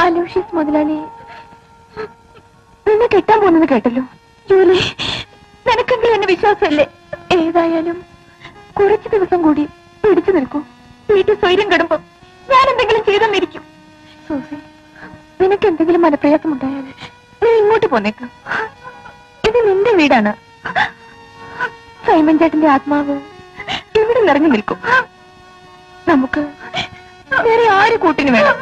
അലോഷ്യസ് മുതലാളി നിന്നെ കെട്ടാൻ പോകുന്നത് കേട്ടല്ലോ. ജൂലി, നിനക്കെങ്കിലും എന്നെ വിശ്വാസമല്ലേ? ഏതായാലും കുറച്ചു ദിവസം കൂടി പിടിച്ചു നിൽക്കൂ. വീട്ടിൽ സ്വൈര്യം കെടുമ്പോ ഞാൻ എന്തെങ്കിലും ചെയ്തെന്നിരിക്കും. സൂസി, നിനക്ക് എന്തെങ്കിലും മനപ്രയാസമുണ്ടായാൽ നീ ഇങ്ങോട്ട് പോന്നേക്കാം. ഇത് നിന്റെ വീടാണ്. സൈമൻ ചേട്ടന്റെ ആത്മാവ് ഇവിടെ നിറഞ്ഞു നിൽക്കും. നമുക്ക് വേറെ ആര് കൂട്ടിന് വേണം?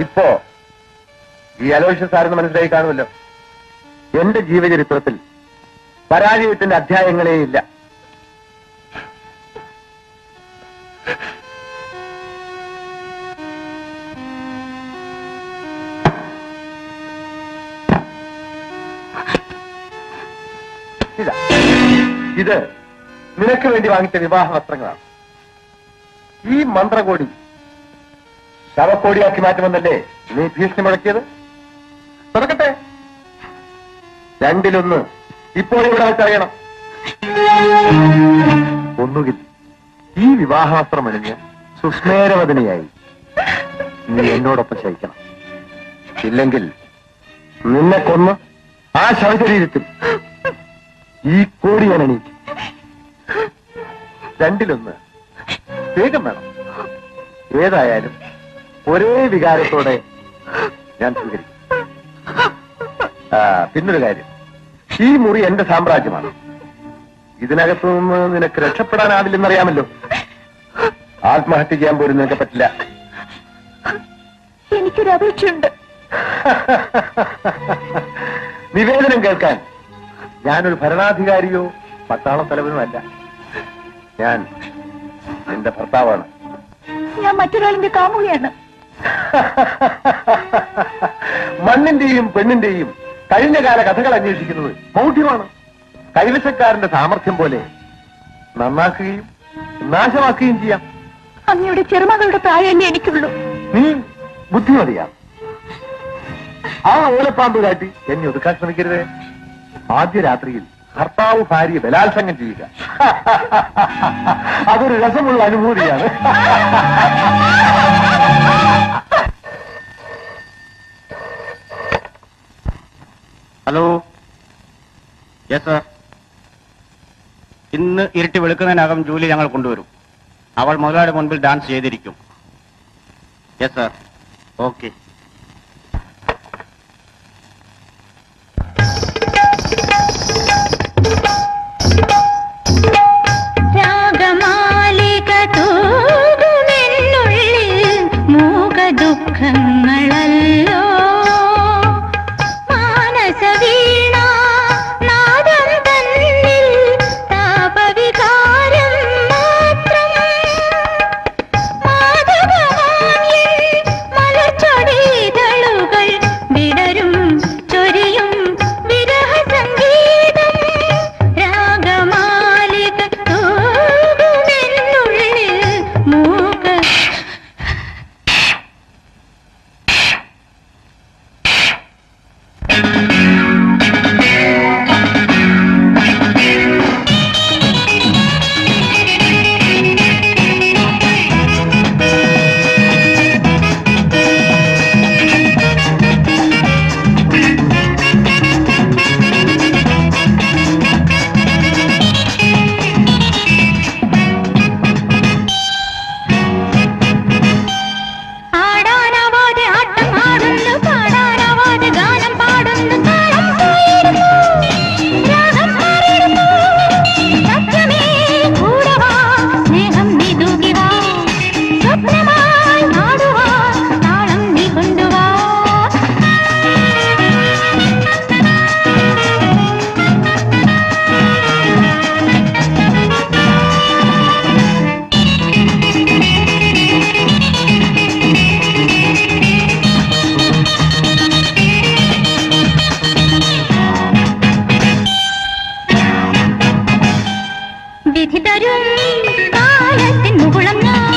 ഇപ്പോ ഈ അലോഷ്യസ് ആരെന്ന് മനസ്സിലായി കാണുമല്ലോ. എന്റെ ജീവചരിത്രത്തിൽ പരാജയത്തിന്റെ അധ്യായങ്ങളേ ഇല്ല. ഇത് നിനക്ക് വേണ്ടി വാങ്ങിച്ച വിവാഹ വസ്ത്രങ്ങളാണ്. ഈ മന്ത്രകോടി ശവക്കോടിയാക്കി മാറ്റുമെന്നല്ലേ നീ ഭീഷണി മുഴക്കിയത്? തുറക്കട്ടെ. രണ്ടിലൊന്ന് ഇപ്പോൾ ഇവിടെ വെച്ചറിയണം. ഒന്നുകിൽ ഈ വിവാഹവസ്ത്രം അണിഞ്ഞ് സുസ്മേരവദനയായി നീ എന്നോടൊപ്പം ശയിക്കണം. ഇല്ലെങ്കിൽ നിന്നെ കൊന്ന് ആ ശവശരീരത്തിൽ ഈ കോടി ഞാൻ അണിയിക്കും. രണ്ടിലൊന്ന് വേഗം വേണം. ഏതായാലും ഒരേ വികാരത്തോടെ ഞാൻ സ്വീകരിക്കും. പിന്നൊരു കാര്യം, ഈ മുറി എന്റെ സാമ്രാജ്യമാണ്. ഇതിനകത്തു നിന്ന് നിനക്ക് രക്ഷപ്പെടാനാവില്ലെന്നറിയാമല്ലോ. ആത്മഹത്യ ചെയ്യാൻ പോലും നിനക്ക് പറ്റില്ല. എനിക്കൊരു അപേക്ഷയുണ്ട്. നിവേദനം കേൾക്കാൻ ഞാനൊരു ഭരണാധികാരിയോ പട്ടാള തലവനോ അല്ല. ഞാൻ നിന്റെ ഭർത്താവാണ്. ഞാൻ മറ്റൊരാളിന്റെ കാമുകയാണ്. മണ്ണിന്റെയും പെണ്ണിന്റെയും കഴിഞ്ഞകാല കഥകൾ അന്വേഷിക്കുന്നത് മൗഢ്യമാണ്. കൈവശക്കാരന്റെ സാമർഥ്യം പോലെ നന്നാക്കുകയും നാശമാക്കുകയും ചെയ്യാം. അങ്ങയുടെ ചെറുമകളുടെ പ്രായമല്ലേ എനിക്കുള്ളൂ. നീ ബുദ്ധിമതിയാ. ആ ഓലപ്പാമ്പ് കാട്ടി എന്നെ ഒതുക്കാൻ ശ്രമിക്കരുത്. ആദ്യ രാത്രിയിൽ ഭർത്താവ് ഭാര്യ ബലാത്സംഗം ചെയ്യുക അതൊരു രസമുള്ള അനുഭൂതിയാണ്. Hello, yes sir. ഇന്ന് ഇരുട്ടി വെളുക്കുന്നതിനകം ജൂലി ഞങ്ങൾ കൊണ്ടുവരും. അവൾ മുതലാളിയുടെ മുൻപിൽ ഡാൻസ് ചെയ്തിരിക്കും. Yes sir. ഓക്കെ. രാഗമാലിക തൂകുമെന്നുള്ളിൽ മൂകദുഃഖങ്ങളല്ലോ മാനസവീണ നാദം തന്നിൽ താപവികാരം മാത്രം മാധവമാംഗിൽ മലർച്ചൊടിതളുകൾ വിടരും ചൊരിയും വിരഹസംഗീതം രാഗമാലിക തൂകുമെന്നുള്ളിൽ മൂക ആടാനാവാതെ ആട്ടം ആടുന്നു പാടാനാവാതെ ഗാനം പാടുന്നു താളം പോയിടുന്നു രാഗം മാറിടുന്നു സത്യമേ കൂടവാ സ്നേഹം നീ തൂകിവാ സ്വപ്നമായി നാടുവാ താളം നീ കൊണ്ടുവാ വിധി തരും കാലത്തിൻ മുകുളം ഞാൻ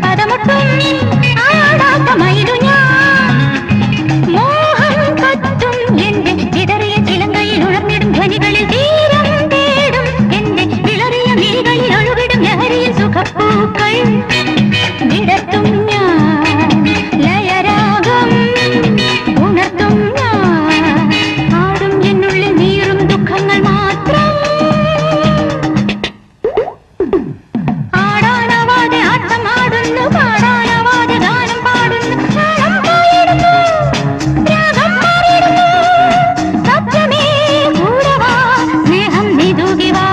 പദമൊട്ടും ആടാത്തമയിലു ഞാൻ മോഹം കത്തും എന്റെ വിതറിയ ചിലങ്കയിൽ ഉണർന്നിടും ധ്വനികളിൽ തീരം തേടും എന്റെ വിളറിയ മിഴികളിൽ ഒഴുകിടും ലഹരിയിൽ സുഖപ്പൂക്കൾ വിടത്തും ഞാൻ ലയരാഗം ഉണർത്തും ഞാൻ ആടും എന്നുള്ളിൽ നീറും ദുഃഖങ്ങൾ മാത്രം ആടാനാവാതെ ആട്ടം ആടുന്നു പാടാനാവാതെ ഗാനം പാടുന്നു താളം പോയിടുന്നു രാഗം മാറിടുന്നു സത്യമേ കൂടവാ സ്നേഹം നീ തൂകിവാ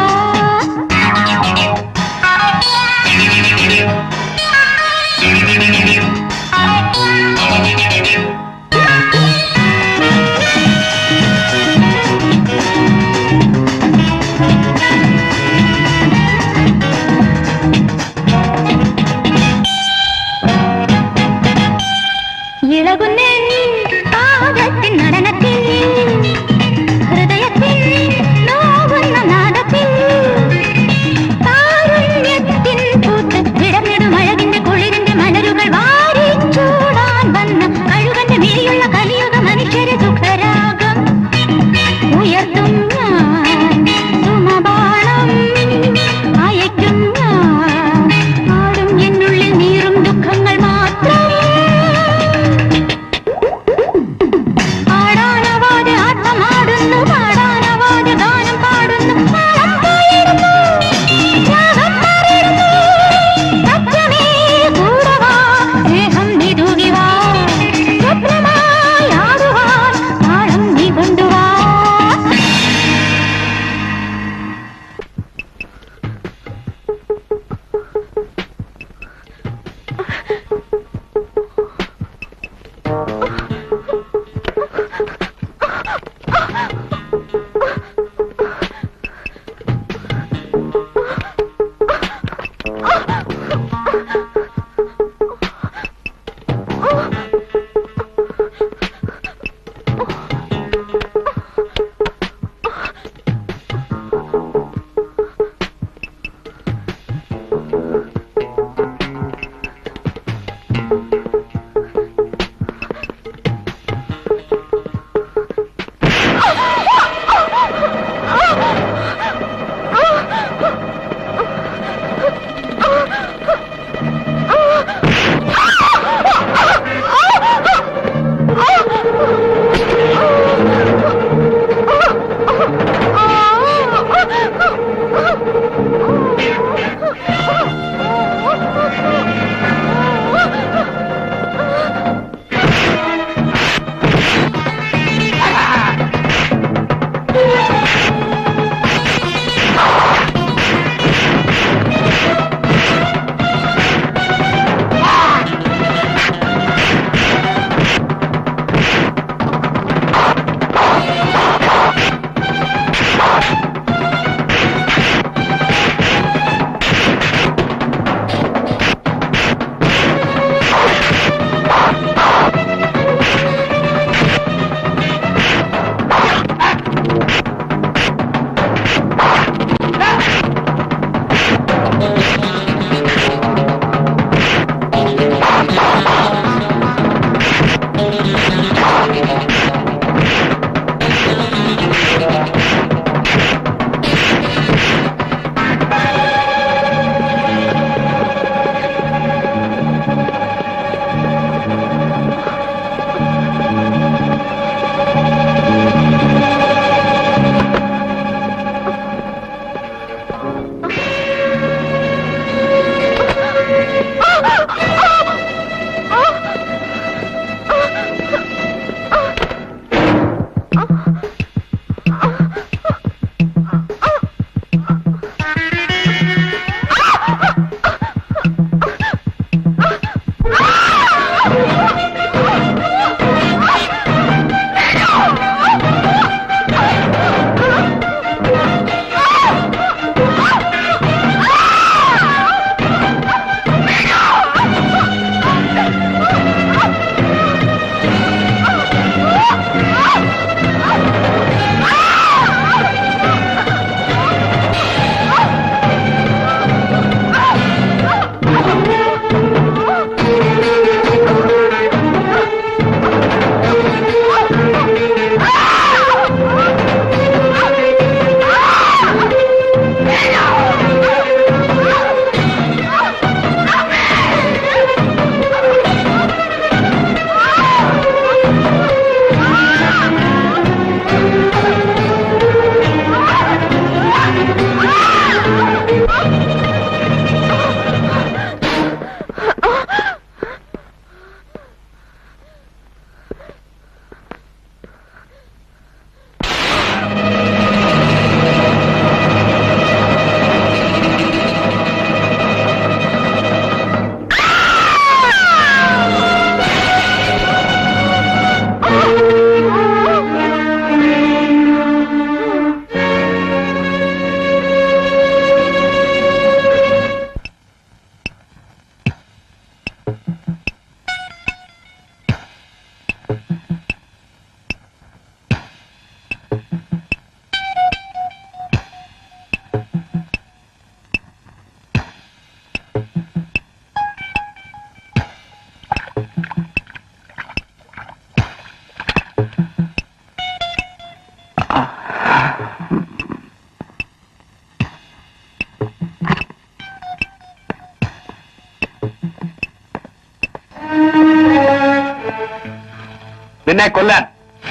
നിന്നെ കൊല്ലാൻ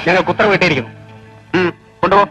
ഞങ്ങൾക്ക് ഉത്തരവിട്ടിരിക്കുന്നു. കൊണ്ടുപോ.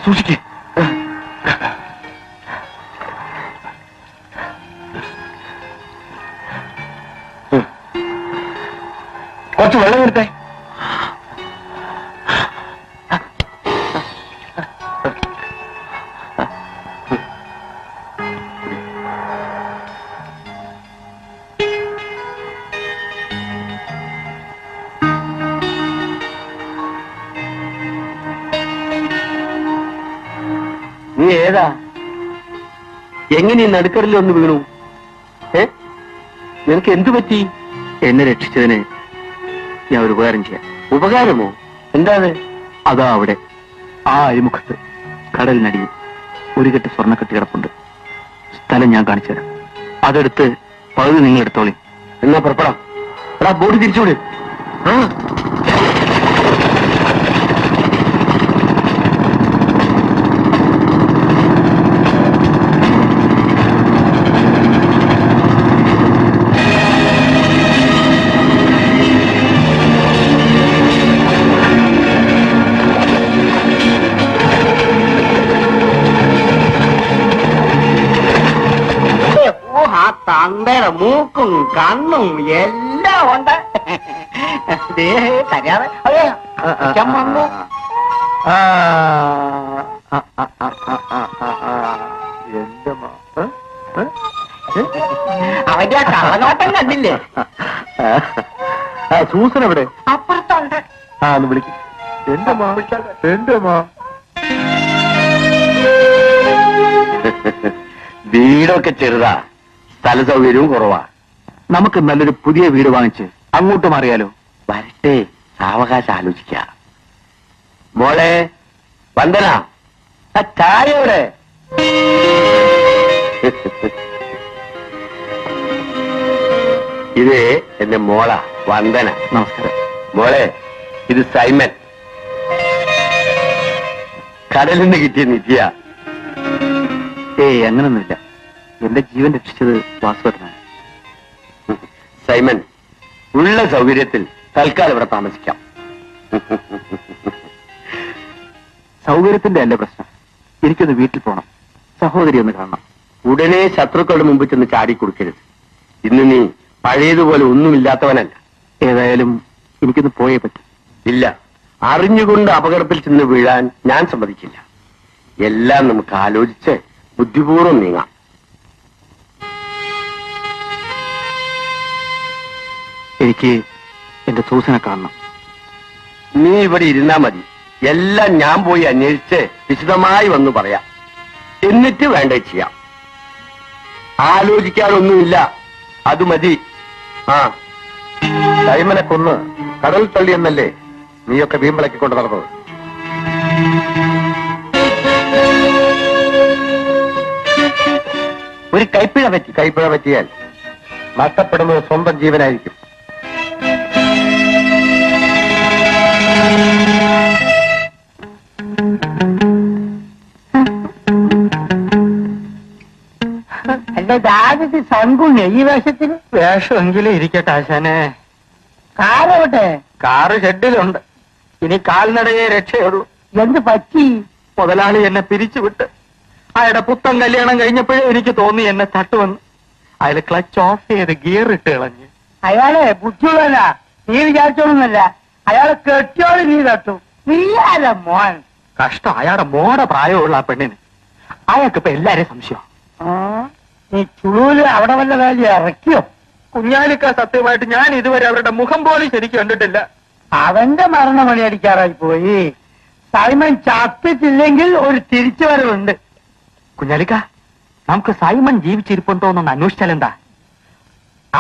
സൂക്ഷിക്കേ. കുറച്ച് വെള്ളം എടുത്തേ. നീ ഏതാ? എങ്ങനെ നടുക്കടലിൽ ഒന്ന് വീണു? നിനക്ക് എന്തു പറ്റി? എന്നെ രക്ഷിച്ചതിന് ഞാൻ ഒരു ഉപകാരം ചെയ്യാം. ഉപകാരമോ? എന്താണ്? അതാ അവിടെ ആ അരിമുഖത്ത് കടലിനടിയിൽ ഒരു കെട്ട് സ്വർണ്ണക്കെട്ട് കിടപ്പുണ്ട്. സ്ഥലം ഞാൻ കാണിച്ചു തരാം. അതെടുത്ത് പകുതി നിങ്ങൾ എടുത്തോളി. എന്നാ പുറപ്പെടാം. എടാ ബോഡി തിരിച്ചുവിട്. തന്തയുടെ മൂക്കും കണ്ണും എല്ലാം ഉണ്ട്. തരാതെ വന്നു. അവന്റെ ആ കള്ളനോട്ടം കണ്ടില്ലേ? സൂസൻ എവിടെ? അപ്പുറത്തുണ്ട്. ഒന്ന് വിളിക്കും. എന്റെ മാ വീടൊക്കെ ചെറുതാ, സ്ഥല സൗകര്യവും കുറവാ. നമുക്ക് നല്ലൊരു പുതിയ വീട് വാങ്ങിച്ച് അങ്ങോട്ട് മാറിയാലോ? വരട്ടെ, സാവകാശം ആലോചിക്കാം. മോളെ വന്ദന, ആ ചായ എവിടെ? ഇത് എന്റെ മോളാ വന്ദന. നമസ്കാരം മോളെ. ഇത് സൈമൻ, കടലിൽ നിന്ന് കിട്ടിയ നിത്യ. അങ്ങനൊന്നുമില്ല. എന്റെ ജീവൻ രക്ഷിച്ചത് വാസുദേവനാണ്. സൈമൻ, ഉള്ള സൗകര്യത്തിൽ തൽക്കാലം ഇവിടെ താമസിക്കാം. സൗകര്യത്തിന്റെ അല്ല പ്രശ്നം. എനിക്കൊന്ന് വീട്ടിൽ പോകണം, സഹോദരി ഒന്ന് കാണണം. ഉടനെ ശത്രുക്കളുടെ മുമ്പിൽ ചെന്ന് ചാടിക്കൊടുക്കരുത്. ഇന്ന് നീ പഴയതുപോലെ ഒന്നുമില്ലാത്തവനല്ല. ഏതായാലും എനിക്കൊന്ന് പോയേ പറ്റും. ഇല്ല, അറിഞ്ഞുകൊണ്ട് അപകടത്തിൽ ചെന്ന് വീഴാൻ ഞാൻ സമ്മതിക്കില്ല. എല്ലാം നമുക്ക് ആലോചിച്ച് ബുദ്ധിപൂർവ്വം നീങ്ങാം. എനിക്ക് എന്റെ സൂസനെ കാണണം. നീ ഇവിടെ ഇരുന്നാ മതി. എല്ലാം ഞാൻ പോയി അന്വേഷിച്ച് വിശദമായി വന്നു പറയാം. എന്നിട്ട് വേണ്ട ചെയ്യാം. ആലോചിക്കാനൊന്നുമില്ല, അത് മതി. ആ, സൈമനെ കൊന്ന് കടൽ തള്ളി എന്നല്ലേ നീയൊക്കെ വീമ്പിളക്കിക്കൊണ്ട് നടന്നത്? ഒരു കൈപ്പിഴ പറ്റി. കൈപ്പിഴ പറ്റിയാൽ നഷ്ടപ്പെടുന്നത് സ്വന്തം ജീവനായിരിക്കും. എന്റെ ദാദക്ക് സംഘുണ്ട് ഈ വേഷത്തിന്. വേഷമെങ്കിലും ഇരിക്കട്ടെ ആശാനെ. കാരോട്ടെ. കാറ് ഷെഡിലുണ്ട്. ഇനി കാൽനടയെ രക്ഷയുള്ളൂ. എന്ത് പറ്റി? മുതലാളി എന്നെ പിരിച്ചുവിട്ട് അയാളുടെ പുത്തൻ കല്യാണം കഴിഞ്ഞപ്പോഴേ എനിക്ക് തോന്നി എന്നെ തട്ടുവന്ന്. അയാൾ ക്ലച്ച് ഓഫ് ചെയ്ത് ഗിയർ ഇട്ട് കളഞ്ഞ്. അയാളെ ബുദ്ധിയുള്ളല്ല, നീ വിചാരിച്ചോളൊന്നല്ല. അയാളെ കെട്ടിയോട് നീ തട്ടു. നീയാല മോൻ. കഷ്ടം, അയാളുടെ മോടെ പ്രായമുള്ള ആ പെണ്ണിന്. അയാൾക്കിപ്പോ എല്ലാരെയും സംശയം. നീ ചുളൂല് അവിടെ വല്ല വേലി ഇറക്കിയോ? കുഞ്ഞാലിക്ക സത്യമായിട്ട് ഞാൻ ഇതുവരെ അവരുടെ മുഖം പോലും ശരിക്കും കണ്ടിട്ടില്ല. അവന്റെ മരണമണി അടിക്കാറായി പോയി. സൈമൻ ചത്തിട്ടില്ലെങ്കിൽ ഒരു തിരിച്ചുവരവുണ്ട്. കുഞ്ഞാലിക്ക, നമുക്ക് സൈമൺ ജീവിച്ചിരിപ്പുണ്ടോ എന്നൊന്ന് അന്വേഷിച്ചാലെന്താ?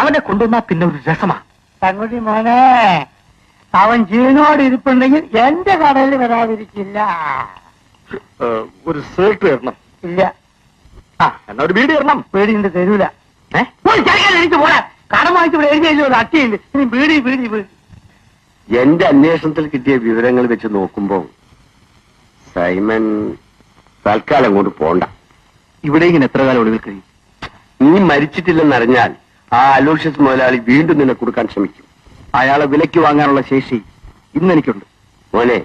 അവനെ കൊണ്ടുവന്നാ പിന്നെ ഒരു രസമാ. തങ്കുട്ടി മോനെ, അവൻ ജീവനോട് ഇരിപ്പുണ്ടെങ്കിൽ എന്റെ കടയിൽ വരാതിരിക്കില്ല. ഒരു സേർട്ട് തരണം. ഇല്ല. ആ, എന്നാ ഒരു വീട് ഇടണം. പേടിയുണ്ട്, തരൂല. എനിക്ക് പോരാ. കടം വാങ്ങിച്ച് ഇവിടെ എഴുതിയല്ലോ, ഒരു അട്ടിയുണ്ട്. ഇനി വീടി വീടി വീടി. എന്റെ അന്വേഷണത്തിൽ കിട്ടിയ വിവരങ്ങൾ വെച്ച് നോക്കുമ്പോ സൈമൻ തൽക്കാലം അങ്ങോട്ട് പോണ്ട. ഇവിടെ ഇങ്ങനെ എത്ര കാലം ഒളിവിൽ കഴിയും? നീ മരിച്ചിട്ടില്ലെന്നറിഞ്ഞാൽ ആ അലോഷ്യസ് മുതലാളി വീണ്ടും നിന്നെ കൊടുക്കാൻ ശ്രമിക്കും. അയാളെ വിലയ്ക്ക് വാങ്ങാനുള്ള ശേഷി ഇന്ന് എനിക്കുണ്ട്. മോനെ,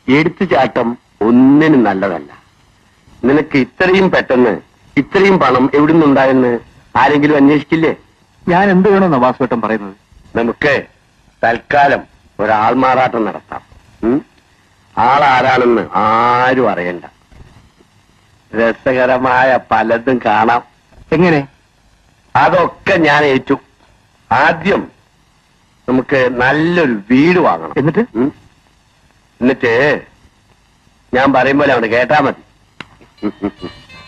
എടുത്തുചാട്ടം ഒന്നിനും നല്ലതല്ല. നിനക്ക് ഇത്രയും പെട്ടെന്ന് ഇത്രയും പണം എവിടുന്നുണ്ടായെന്ന് ആരെങ്കിലും അന്വേഷിക്കില്ലേ? ഞാൻ എന്ത് വേണമെന്നാ വാസുവേട്ടൻ പറയുന്നത്? നമുക്ക് തൽക്കാലം ഒരാൾമാറാട്ടം നടത്താം. ആളാരാണെന്ന് ആരും അറിയണ്ട. രസകരമായ പലതും കാണാം. എങ്ങനെ? അതൊക്കെ ഞാൻ ഏറ്റു. ആദ്യം നമുക്ക് നല്ലൊരു വീട് വാങ്ങണം. എന്നിട്ട് ഞാൻ പറയുമ്പോൾ അവിടെ കേട്ടാ മതി.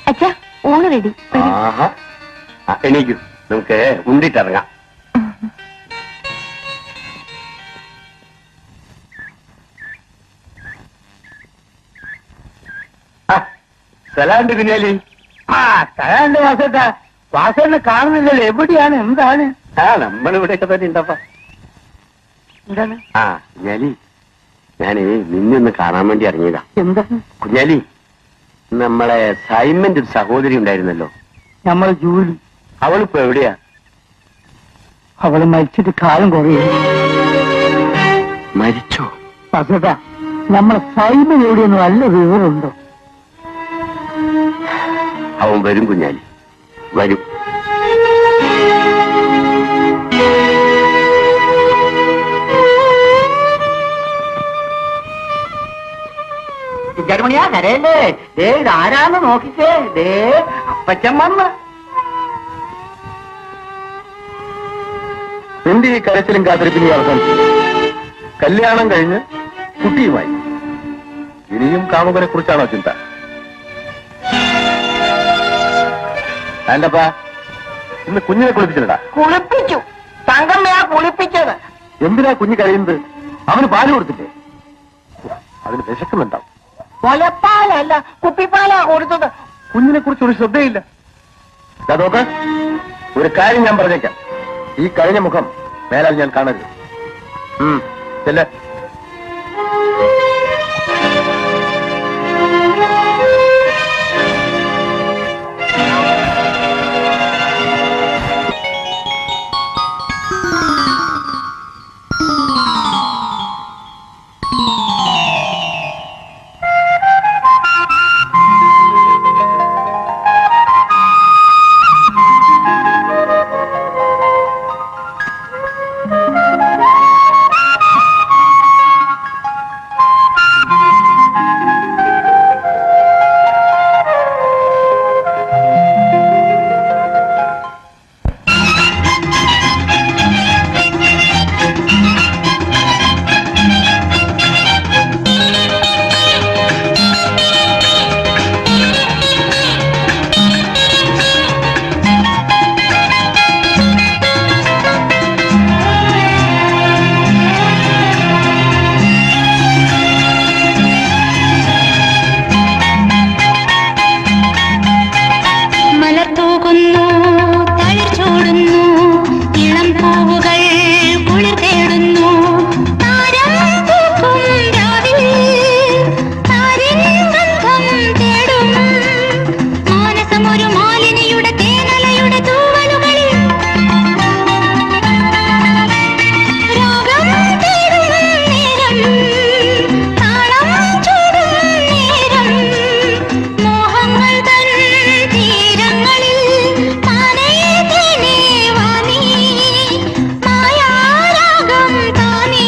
അച്ഛാ, ഊണ് റെഡി. ആഹാ, എണീക്കൂ, നമുക്ക് ഉണ്ടിട്ടിറങ്ങാം. സലാണ്ട് കുഞ്ഞാലി. കലാണ്ട് വാസേട്ട. വാസേട്ടനെ കാണുന്നില്ലല്ലോ. എവിടെയാണ്? എന്താണ്? നമ്മളിവിടെയൊക്കെ തന്നെ ഉണ്ടപ്പ. എന്താണ്? കുഞ്ഞാലി, ഞാനേ നിന്നൊന്ന് കാണാൻ വേണ്ടി ഇറങ്ങിയതാ. എന്താണ്? കുഞ്ഞാലി, നമ്മളെ സൈമന്റെ ഒരു സഹോദരി ഉണ്ടായിരുന്നല്ലോ, നമ്മൾ ജൂലി. അവളിപ്പോ എവിടെയാ? അവള് മരിച്ചിട്ട് കാലം കുറയും. മരിച്ചോ? വാസേട്ട, നമ്മളെ സൈമൻ എവിടെയൊന്നും നല്ല വിവരമുണ്ടോ? അവൻ വരും കുഞ്ഞാലി, വരും. ജർമ്മണിയാ കരയല്ലേ? ദേ ഇതാരാന്ന് നോക്കിച്ചേ. ദേ അപ്പച്ചൻ വന്ന്. എന്റെ ഈ കരച്ചിലും കാത്തിരിപ്പിനും അവസാനിച്ചു. കല്യാണം കഴിഞ്ഞ് കുട്ടിയുമായി. ഇനിയും കാമുകനെ കുറിച്ചാണോ ചിന്ത? അല്ലപ്പാ, ഇന്ന് കുഞ്ഞിനെ കുളിപ്പിച്ചിട്ടാ? കുളിപ്പിച്ചു. തങ്കമ്മയാ കുളിപ്പിച്ചത്. എന്തിനാ കുഞ്ഞ് കഴിയുന്നത്? അവന് പാല് കൊടുത്തില്ലേ? അതിന് വിശക്കുന്നുണ്ടാവും. മുലപ്പാലല്ല, കുപ്പിപ്പാലാ കൊടുത്തത്. കുഞ്ഞിനെ കുറിച്ച് ഒരു ശ്രദ്ധയില്ല. നോക്ക്, ഒരു കാര്യം ഞാൻ പറഞ്ഞേക്കാം. ഈ കഴിഞ്ഞ മുഖം മേലാൽ ഞാൻ കാണരുത്. ചെല്ല. പൂക്കുന്നു തളിർ ചൂടുന്നു ഇളം പൂവുകൾ കുളിർ തേടുന്നു താരം പൂക്കും രാവിൽ താരിൻ ഗന്ധം തേടും മാനസമൊരു മാലിനിയുടെ തേനലയുടെ തൂവലുകളിൽ രാഗം തേടും നേരം താളം ചൂടും നേരം മോഹങ്ങൾ തൻ തീരങ്ങളിൽ താനേ തേനേ വാനീ മായാരാഗം താനേ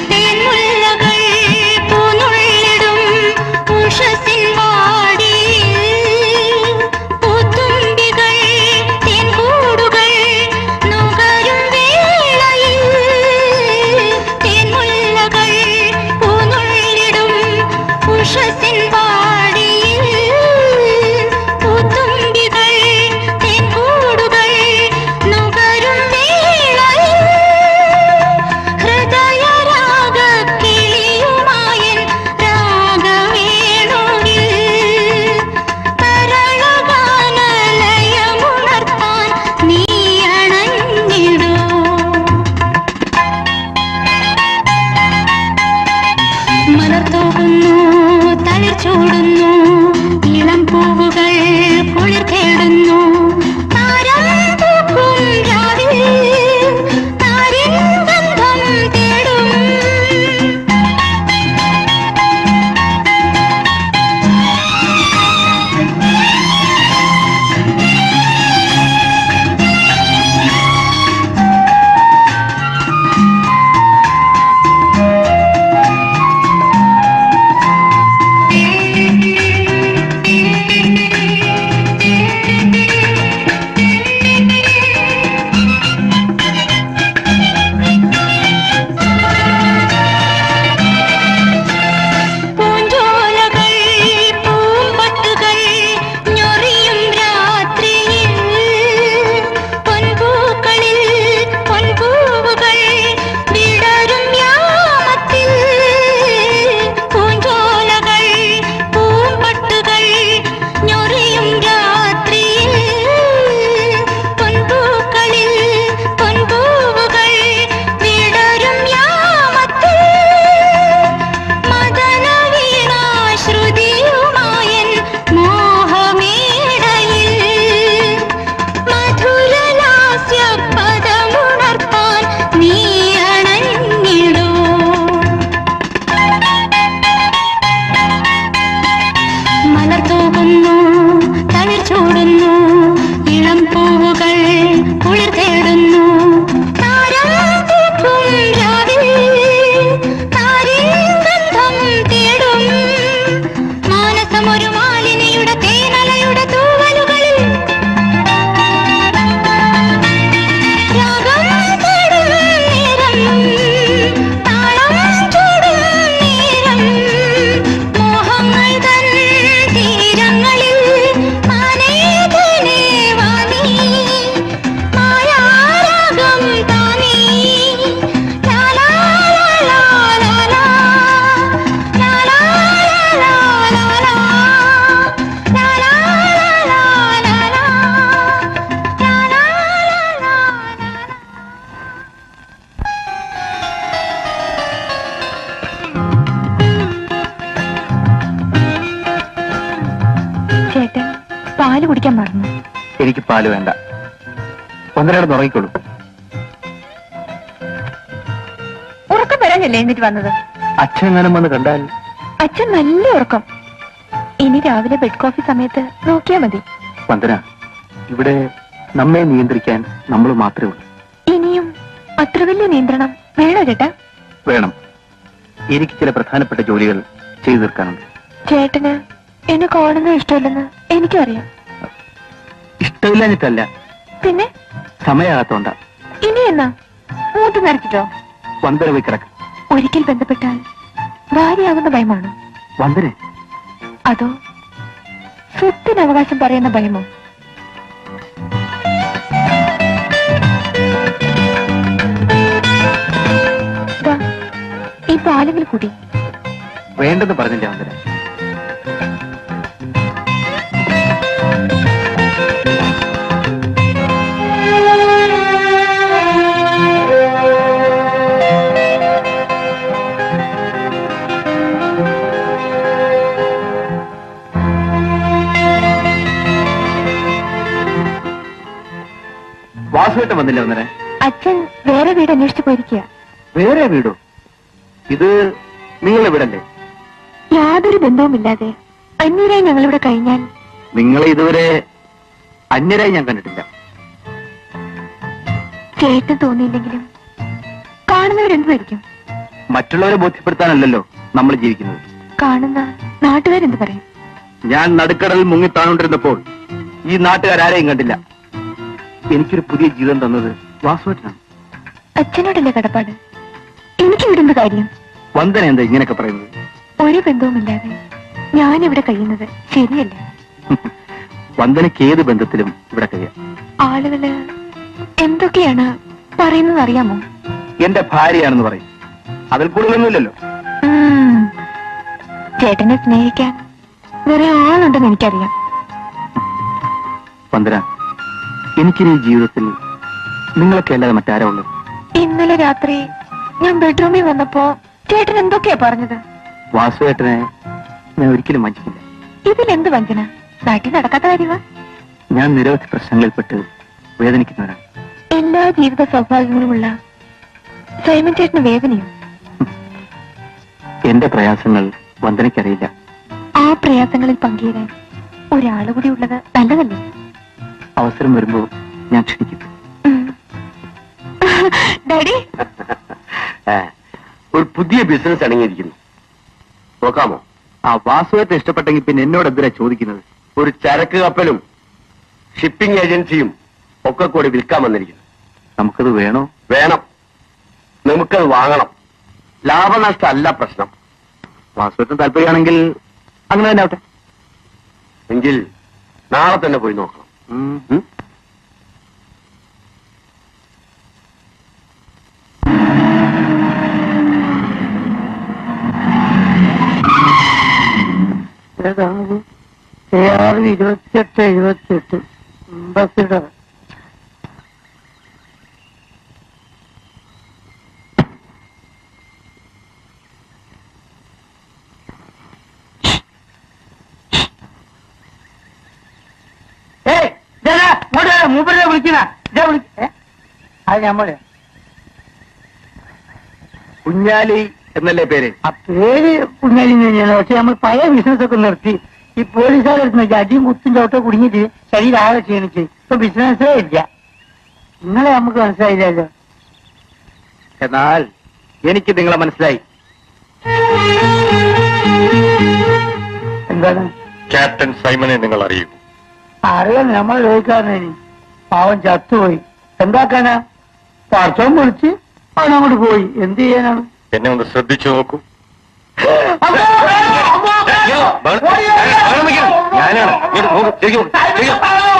തേൻമുല്ലകൾ പൂനുള്ളിടും ഉഷസ്സിൻ വാടിയിൽ പൂത്തുമ്പികൾ തേൻകൂടുകൾ നുകരും വേളയിൽ തേൻമുല്ലകൾ പൂനുള്ളിടും ഉഷസ്സിൻ വാടിയിൽ പൂത്തുമ്പികൾ തേൻകൂടുകൾ നുകരും വേളയിൽ ഹൃദയരാഗക്കിളിയുമായൻ രാഗവേണുവിൽ തരളഗാനലയമുണർത്താൻ നീ അണഞ്ഞിടൂ മലർത്തൂകുന്നു തളിർ ചൂടുന്നു ഇളം പൂവുകൾ കുളിർ തേടുന്നു താരം പൂക്കും രാവിൽ താരിൻ ഗന്ധം തേടും പൂഞ്ചോലകൾ പൂമ്പട്ടുകൾ ഞൊറിയും രാത്രിയിൽ പൊൻപൂക്കളിൽ പൊൻപൂവുകൾ വിടരും യാമത്തിൽ പൂഞ്ചോലകൾ പൂമ്പട്ടുകൾ ഞൊറിയും രാത്രിയിൽ പൊൻപൂക്കളിൽ പൊൻപൂവുകൾ വിടരും യാമത്തിൽ മദനവീണാശ്രുതിയുമായൻ മോഹമേടയിൽ മധുരലാസ്യപദമുണർത്താൻ നീ അണഞ്ഞിടൂ മലർത്തൂകുന്നു തളിർ ചൂടുന്നു ഇളം പൂവുകൾ കുളിർ തേടുന്നു താരം പൂക്കും രാവിൽ താരിൻ ഗന്ധം തേടും മാനസമൊരു മാലിനിയുടെ തേനലയുടെ തൂവലുകളിൽ രാഗം തേടും നേരം താളം ചൂടും നേരം മോഹങ്ങൾ തൻ തീരങ്ങളിൽ താനേ തേനേ വാനീ മായാരാഗം താനേ ലാലാ ലാലാ ലാലാ ലാലാ ലാലാ ലാലാ ലാലാ ലാലാ ചേട്ടൻ പാല് കുടിക്കാൻ മറന്നു. എനിക്ക് പാല് വേണ്ട. ഒന്നരയോടെ തുടങ്ങിക്കോളൂ. ഉറക്കം വരാനല്ലേ എന്നിട്ട് വന്നത്? അച്ഛനെങ്ങാനും വന്ന് കണ്ടാൽ? അച്ഛൻ നല്ല ഉറക്കം. ഇനി രാവിലെ ബെഡ് കോഫി സമയത്ത് നോക്കിയാ മതി. വന്ദന, ഇവിടെ നമ്മെ നിയന്ത്രിക്കാൻ നമ്മൾ മാത്രമേ ഉള്ളൂ. ഇനിയും അത്ര വലിയ നിയന്ത്രണം വേണോ ചേട്ടാ? വേണം. എനിക്ക് ചില പ്രധാനപ്പെട്ട ജോലികൾ ചെയ്തു തീർക്കാനുണ്ട്. ചേട്ടന് എന്നെ കാണുന്നത് ഇഷ്ടമില്ലെന്ന് എനിക്കറിയാം. ഇഷ്ടമില്ലാഞ്ഞിട്ടല്ല, പിന്നെ സമയാകത്തോണ്ട. ഇനി എന്നാ മൂത്ത് നരച്ചിട്ടോ? വന്ദന പോയി കിടക്ക്. ഒരിക്കൽ ബന്ധപ്പെട്ടാൽ ഭാര്യയാകുന്ന ഭയമാണോ? വന്ദന അതോ സ്വത്തിന് അവകാശം പറയുന്ന ഭയമോ? ദാ, ഈ പാലെങ്കിൽ കൂടി. വേണ്ടെന്ന് പറഞ്ഞില്ല വന്ദന. വാസുവേട്ടൻ വന്നില്ല വന്നേ. അച്ഛൻ വേറെ വീട് അന്വേഷിച്ചു പോയിരിക്കുക. വേറെ വീടോ? ഇത് നിങ്ങളുടെ വീടല്ലേ? യാതൊരു ബന്ധവുമില്ലാതെ അന്യരായി ഞങ്ങളിവിടെ കഴിഞ്ഞാൽ നിങ്ങളെ ഇതുവരെ അന്യരായി ഞാൻ കണ്ടിട്ടില്ല. ചേട്ടൻ തോന്നിയില്ലെങ്കിലും കാണുന്നവരെന്തുമായിരിക്കും? മറ്റുള്ളവരെ ബോധ്യപ്പെടുത്താനല്ലല്ലോ നമ്മൾ ജീവിക്കുന്നത്. കാണുന്ന നാട്ടുകാരെന്ത് പറയും? ഞാൻ നടുക്കടലിൽ മുങ്ങിത്താണോണ്ടിരുന്നപ്പോൾ ഈ നാട്ടുകാരാരെയും കണ്ടില്ല. എനിക്കൊരു പുതിയ ജീവിതം തന്നത് വാസുവേട്ടനാണ്. അച്ഛനോടല്ലേ കടപ്പാട്? എനിക്ക് വിടുന്ന കാര്യം. വന്ദന എന്താ ഇങ്ങനെയൊക്കെ പറയുന്നത്? ഒരു ബന്ധവുമില്ലാതെ ഞാനിവിടെ കഴിയുന്നത് ശരിയല്ല. വന്ദനയ്ക്ക് ഏത് ബന്ധത്തിലും ഇവിടെ കഴിയാം. ആളുകള് എന്തൊക്കെയാണ് പറയുന്നത് അറിയാമോ? എന്റെ ഭാര്യയാണെന്ന് പറയും. അതിൽ കൂടുതലൊന്നുമില്ലല്ലോ. ചേട്ടനെ സ്നേഹിക്കാൻ വേറെ ആളുണ്ടെന്ന് എനിക്കറിയാം. വന്ദന, എനിക്കിനി ജീവിതത്തിൽ നിങ്ങളൊക്കെ അല്ലാതെ മറ്റാരാ ഉള്ളത്? ഇന്നലെ രാത്രി ഞാൻ ബെഡ്റൂമിൽ വന്നപ്പോ ചേട്ടൻ എന്തൊക്കെയാ പറഞ്ഞത്? വാസുവേട്ടനെ ഞാൻ ഒരിക്കലും വഞ്ചിക്കില്ല. ഇതിലെന്ത് വഞ്ചന? നാട്ടിൽ നടക്കാത്ത കാര്യമാ. ഞാൻ നിരവധി പ്രശ്നങ്ങളിൽപ്പെട്ട് വേദനിക്കുന്നവരാണ്. എല്ലാ ജീവിത സൗഭാഗ്യങ്ങളുമുള്ള സൈമൻ ചേട്ടന് വേദനയും. എന്റെ പ്രയാസങ്ങൾ വന്ദനയ്ക്കറിയില്ല. ആ പ്രയാസങ്ങളിൽ പങ്കുചേരാൻ ഒരാള് കൂടി ഉള്ളത് നല്ലതല്ലേ? അവസരം വരുമ്പോ ഞാൻ ക്ഷണിക്കും. ഡാഡി, ഒരു പുതിയ ബിസിനസ് അടങ്ങിയിരിക്കുന്നു, നോക്കാമോ? ആ വാസുവേട്ടൻ ഇഷ്ടപ്പെട്ടെങ്കിൽ പിന്നെ എന്നോട് എന്തിനാ ചോദിക്കുന്നത്? ഒരു ചരക്ക് കപ്പലും ഷിപ്പിംഗ് ഏജൻസിയും ഒക്കെ കൂടി വിൽക്കാൻ വന്നിരിക്കുന്നു. നമുക്കത് വേണോ? വേണം, നമുക്കത് വാങ്ങണം. ലാഭനഷ്ടമല്ല പ്രശ്നം. വാസുവേട്ടൻ താല്പര്യമാണെങ്കിൽ അങ്ങനെ തന്നെ ആവട്ടെ. എങ്കിൽ നാളെ തന്നെ പോയി നോക്കണം. ഉം? ഏതാണ്? 2878 അംബാസിഡർ. മൂപ്പരെ വിളിക്കുന്ന അത് നമ്മള് കുഞ്ഞാലി എന്നല്ലേ പേര്? ആ പേര് കുഞ്ഞാലി തന്നെയാണ്. പക്ഷെ നമ്മൾ പഴയ ബിസിനസ് ഒക്കെ നിർത്തി ഈ പോലീസുകാരെടുത്ത് അടിയും കുത്തും ചോട്ടോ കുടുങ്ങിയിട്ട് ശരീരം ആകെ ക്ഷീണിച്ച് ഇപ്പൊ ബിസിനസ്സേ ഇല്ല. നിങ്ങളെ നമുക്ക് മനസ്സിലായില്ലല്ലോ. എന്നാൽ എനിക്ക് നിങ്ങളെ മനസ്സിലായി. എന്താണ്? ക്യാപ്റ്റൻ സൈമനെ നിങ്ങൾ അറിയൂ. അറിയാൻ നമ്മൾ ചോദിക്കാറിനി. പാവം ചത്തുപോയി. എന്താക്കാനാ? പറച്ചോൻ വിളിച്ച് അവനങ്ങോട്ട് പോയി. എന്ത് ചെയ്യാനാണ്? എന്നെ ഒന്ന് ശ്രദ്ധിച്ചു നോക്കൂ. ഞാനാണ്.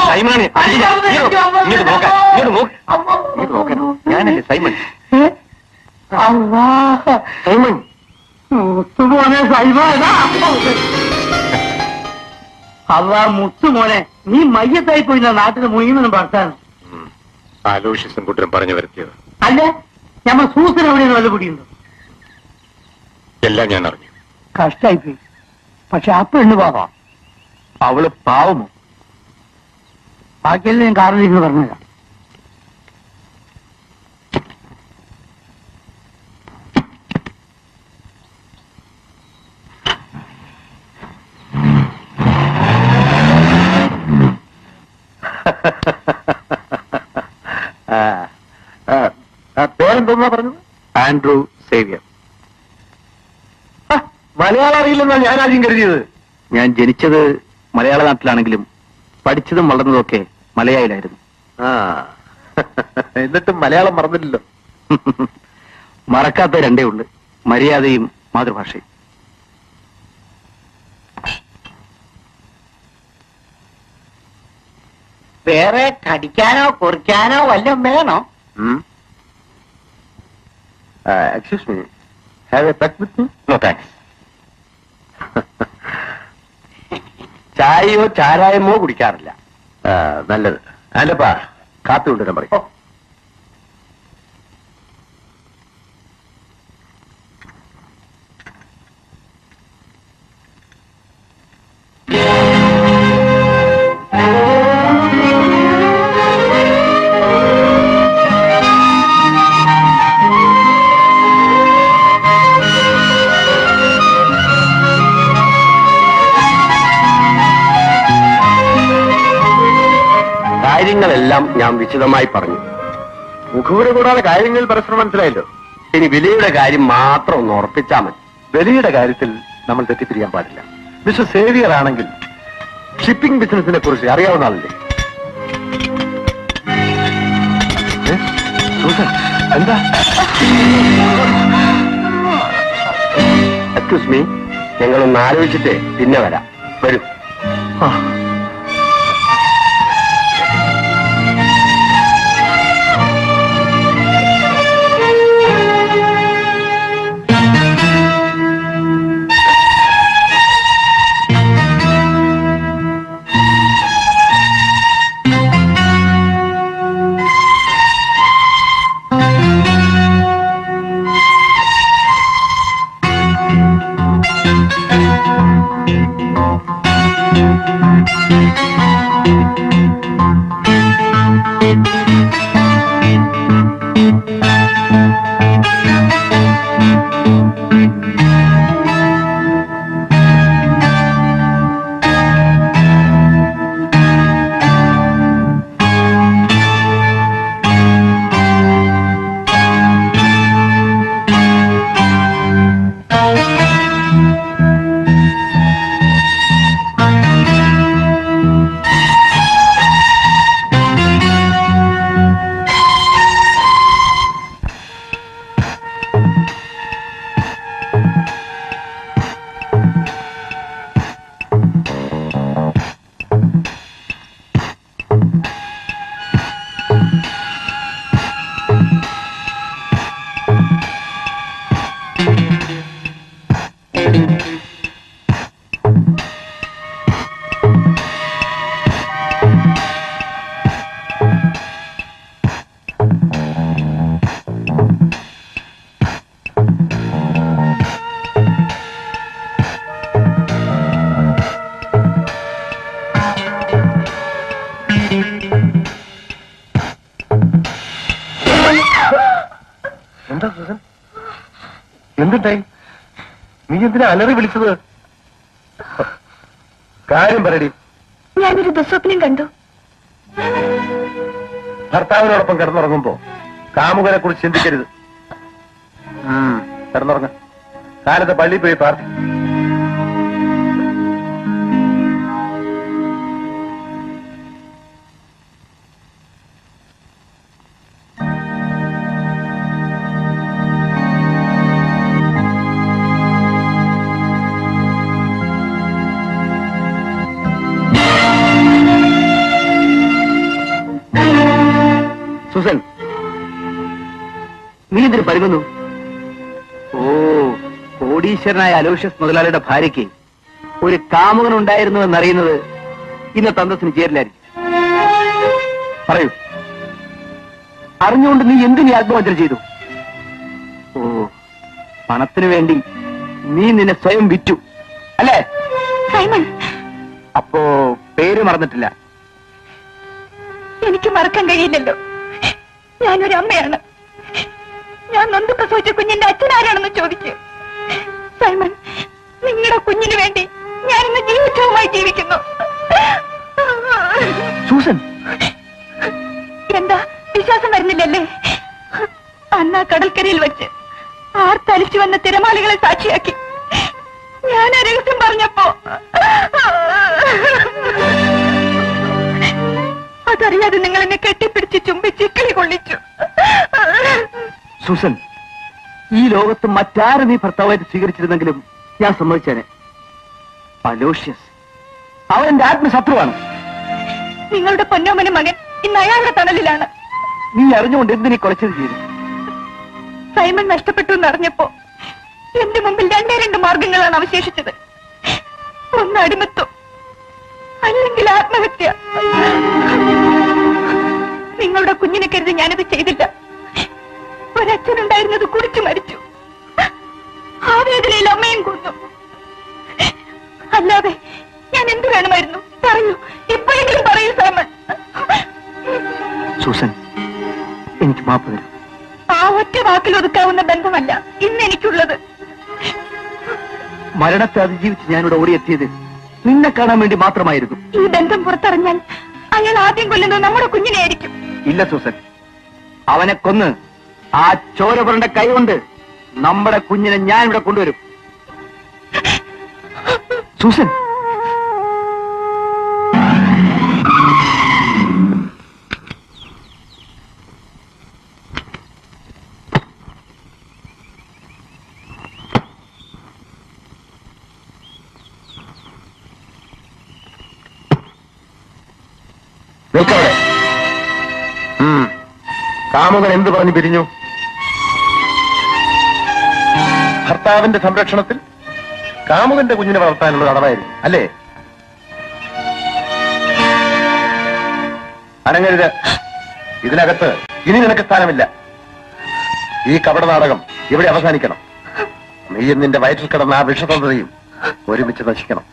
സൈമനാണ്. ഇങ്ങോട്ട് നോക്കാൻ. ഞാനല്ലേ സൈമൺ. സൈമൺ മുത്തുമോനെ സൈമനാ. അള്ളാ മുത്തുമോനെ, നീ മയ്യത്തായി പോയി നാട്ടിൽ മുഴുവനും ഭർത്താൻ. ആലോഷ്യസും കൂട്ടരും പറഞ്ഞു വരുത്തിയത്. അല്ല, ഞമ്മ സൂസൻ എവിടെയാണ് വല്ല പിടിയുണ്ടോ? എല്ലാം ഞാൻ അറിഞ്ഞു. കഷ്ടായിപ്പോയി. പക്ഷെ ആ പെണ്ണ് പാവാം. അവള് പാവമോ? ബാക്കിയെല്ലാം ഞാൻ കാറിലിരുന്ന് പറഞ്ഞതാ. പേരെന്തോന്നാ പറഞ്ഞത്? Andrew Xavier. മലയാളം അറിയില്ലെന്നാ ഞാൻ ആദ്യം കരുതിയത്. ഞാൻ ജനിച്ചത് മലയാള നാട്ടിലാണെങ്കിലും പഠിച്ചതും വളർന്നതും ഒക്കെ മലയാളിലായിരുന്നു. എന്നിട്ടും മലയാളം മറന്നില്ലല്ലോ. മറക്കാത്ത രണ്ടേ ഉള്ളു, മര്യാദയും മാതൃഭാഷയും. വേറെ കടിക്കാനോ കുറിക്കാനോ വല്ലതും വേണോ? Excuse me, have a pet with me? No thanks. ചായയോ ചാരായമോ കുടിക്കാറില്ല. നല്ലത്. ആന്റപ്പാ, കാപ്പി കൊണ്ടുവരാൻ പറയും. കാര്യങ്ങളെല്ലാം ഞാൻ വിശദമായി പറഞ്ഞു. മുഖവുര കൂടാതെ കാര്യങ്ങൾ പരസ്പരം മനസ്സിലായല്ലോ. ഇനി വിലയുടെ കാര്യം മാത്രം ഒന്ന് ഉറപ്പിച്ചാൽ മതി. വലിയുടെ കാര്യത്തിൽ നമ്മൾ തെറ്റിപ്പിരിയാൻ പാടില്ല. മിസ്റ്റർ സേവിയർ ആണെങ്കിൽ ഷിപ്പിംഗ് ബിസിനസിനെ കുറിച്ച് അറിയാവുന്ന ആളല്ലേ? സൂസൻ, എന്താ? എക്സ്ക്യൂസ് മീ, ഞങ്ങളൊന്ന് ആലോചിച്ചിട്ട് പിന്നെ വരാം. വരൂ. ആ, എന്താ സൂസൻ, എന്തുണ്ടായി? നീ എന്തിനാ അലറി വിളിച്ചത്? കാര്യം പറയടി. ഞാനൊരു ദുസ്വപ്നം കണ്ടു. ഭർത്താവിനോടൊപ്പം കിടന്നുറങ്ങുമ്പോ കാമുകനെ കുറിച്ച് ചിന്തിക്കരുത്. കിടന്നുറങ്ങ. കാലത്ത് പള്ളിയിൽ പോയി പ്രാർത്ഥി. സൂസൻ, നീ എന്തിനു പരുങ്ങുന്നു? ഓ, കോടീശ്വരനായ അലോഷ്യസ് മുതലാളിയുടെ ഭാര്യയ്ക്ക് ഒരു കാമുകൻ ഉണ്ടായിരുന്നു എന്നറിയുന്നത് ഇന്നത്തെ അന്തസ്സിന് ചേരില്ലായിരിക്കും. പറയൂ, അറിഞ്ഞുകൊണ്ട് നീ എന്തിനീ ആത്മഹത്യ ചെയ്തു? ഓ, പണത്തിനു വേണ്ടി നീ നിന്നെ സ്വയം വിറ്റു അല്ലേ? സൈമൺ, അപ്പോ പേര് മറന്നിട്ടില്ല? എനിക്ക് മറക്കാൻ കഴിയില്ലല്ലോ. ഞാനൊരു അമ്മയാണ്. ഞാൻ നൊന്ത് പ്രസവിച്ച കുഞ്ഞിന്റെ അച്ഛനാരാണെന്ന് ചോദിക്കൂ. സൈമൺ, നിങ്ങളുടെ കുഞ്ഞിന് വേണ്ടി ഞാൻ ഇന്ന് ജീവിതവുമായി ജീവിക്കുന്നു. സൂസൻ, എന്താ വിശ്വാസം വരുന്നില്ലല്ലേ? അന്ന് ആ കടൽക്കരയിൽ വെച്ച് ആർത്തലിച്ചു വന്ന തിരമാലകളെ സാക്ഷിയാക്കി ഞാൻ ആ രഹസ്യം പറഞ്ഞപ്പോ അതറിയാതെ നിങ്ങൾ എന്നെ കെട്ടിപ്പിടിച്ച് ചുംബിച്ച് കിളി കൊള്ളിച്ചു. സൂസൻ, ഈ ലോകത്ത് മറ്റാരും നീ ഭർത്താവായിട്ട് സ്വീകരിച്ചിരുന്നെങ്കിലും ഞാൻ സമ്മതിച്ചേനെ. അലോഷ്യസ് അവൻ എന്റെ ആത്മശത്രുവാണ്. നിങ്ങളുടെ പൊന്നോമന മകൻ ഇന്ന് അയാളുടെ തണലിലാണ്. നീ അറിഞ്ഞുകൊണ്ട് എന്തിനീ കൊലച്ചത് ചെയ്തു? സൈമൺ നഷ്ടപ്പെട്ടു എന്നറിഞ്ഞപ്പോ എന്റെ മുമ്പിൽ രണ്ട് മാർഗങ്ങളാണ് അവശേഷിച്ചത്. ഒന്ന് അടിമത്വം, അല്ലെങ്കിൽ ആത്മഹത്യ. നിങ്ങളുടെ കുഞ്ഞിനെ കരുതി ഞാനത് ചെയ്തില്ല. ഒരച്ഛനുണ്ടായിരുന്നത് കുടിച്ചു മരിച്ചു. ആ വേദനയിൽ അമ്മയും കൊന്നു. അല്ലാതെ ഞാൻ എന്ത് വേണമായിരുന്നു? പറയൂ, ഇപ്പോഴെങ്കിലും പറയൂ സൈമൺ. സൂസൻ, എനിക്ക് മാപ്പ് തരും. ആ ഒറ്റ വാക്കിൽ ഒതുക്കാവുന്ന ബന്ധമല്ല ഇന്ന് എനിക്കുള്ളത്. മരണത്തെ അതിജീവിച്ച് ഞാനിവിടെ ഓടിയെത്തിയത് നിന്നെ കാണാൻ വേണ്ടി മാത്രമായിരുന്നു. ഈ ബന്ധം പുറത്തറിഞ്ഞാൽ അയാൾ ആദ്യം കൊല്ലുന്നത് നമ്മുടെ കുഞ്ഞിനെ ആയിരിക്കും. ഇല്ല സൂസൻ, അവനെ കൊന്ന് ആ ചോരപുരന്റെ കൈ കൊണ്ട് നമ്മുടെ കുഞ്ഞിനെ ഞാൻ ഇവിടെ കൊണ്ടുവരും. സൂസൻ, നിൽക്കവിടെ. കാമുകൻ എന്ത് പറഞ്ഞു പിരിഞ്ഞു? ഭർത്താവിന്റെ സംരക്ഷണത്തിൽ കാമുകന്റെ കുഞ്ഞിനെ വളർത്താനുള്ള അടവായിരുന്നു അല്ലേ? അനങ്ങരുത്. ഇതിനകത്ത് ഇനി നിനക്ക് സ്ഥാനമില്ല. ഈ കപട നാടകം ഇവിടെ അവസാനിക്കണം. നീയും നിന്റെ വയറ്റിൽ കിടന്ന ആ വിഷതന്ത്രയും ഒരുമിച്ച് നശിക്കണം.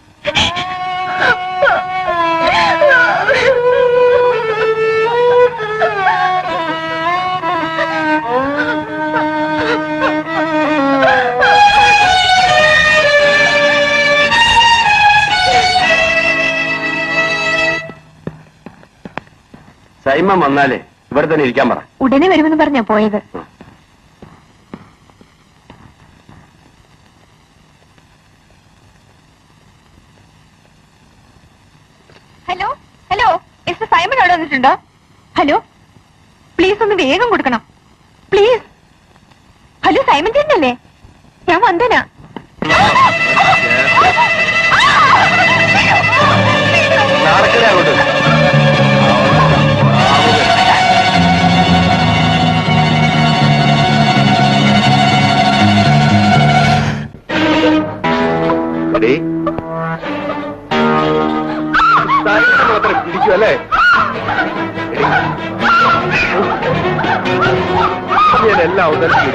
സൈമൻ വന്നാലേ ഇവിടെ തന്നെ ഇരിക്കാൻ പറ. ഉടനെ വരുമെന്ന് പറഞ്ഞാ പോയത്. ഹലോ ഹലോ, മിസ്റ്റർ സൈമൺ അവിടെ വന്നിട്ടുണ്ടോ? ഹലോ, പ്ലീസ് ഒന്ന് വേഗം കൊടുക്കണം പ്ലീസ്. Hello, Simon ചേട്ടനല്ലേ? ഞാൻ വന്ദന. നടക്കലേ അങ്ങോട്ട്. മാത്രം പിടിക്കും അല്ലേ? എല്ലാം ഉദർത്തി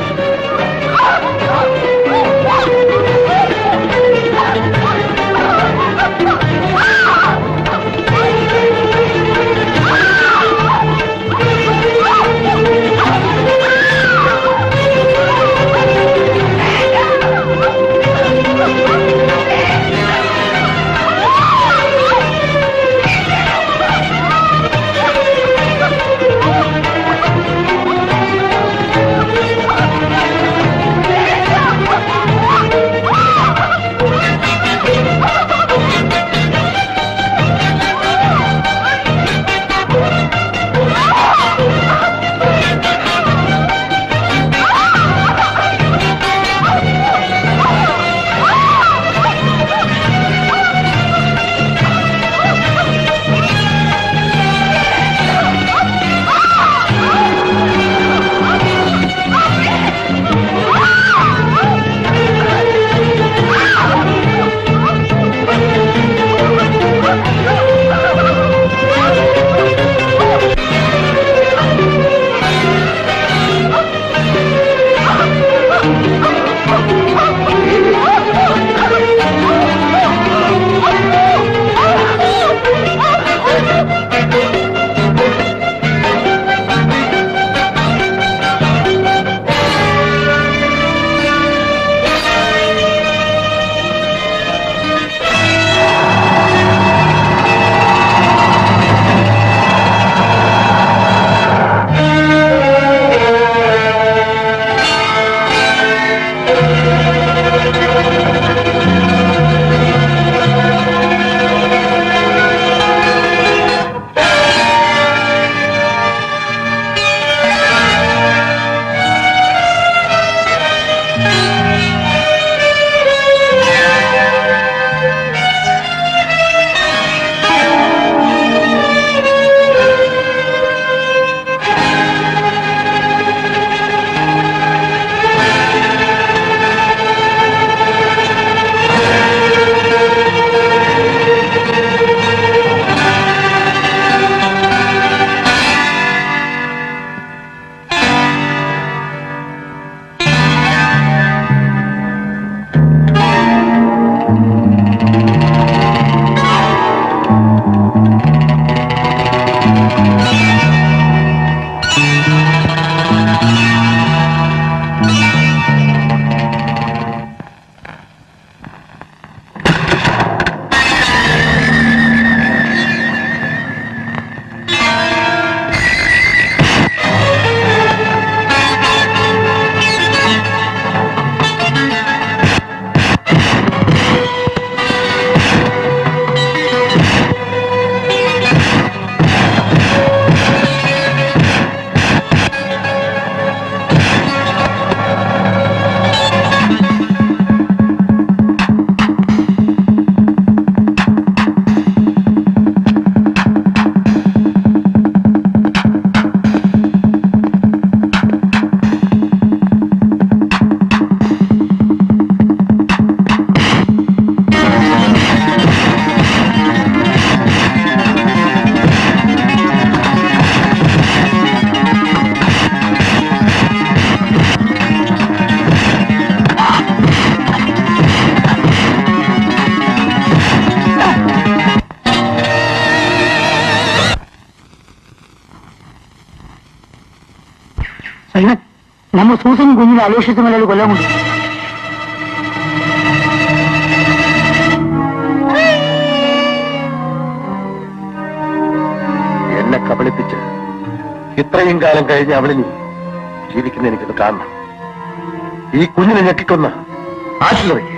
നമ്മൾ സൂസൻ കുഞ്ഞിനെ അലോഷിച്ച നിലയിൽ കൊല്ലാൻ കൊണ്ട് എന്നെ കബളിപ്പിച്ച് ഇത്രയും കാലം കഴിഞ്ഞ് അവളിനി ജീവിക്കുന്ന എനിക്കത് കാണണം. ഈ കുഞ്ഞിനെ ഞെക്കിക്കൊന്ന ആറ്റിലറിയെ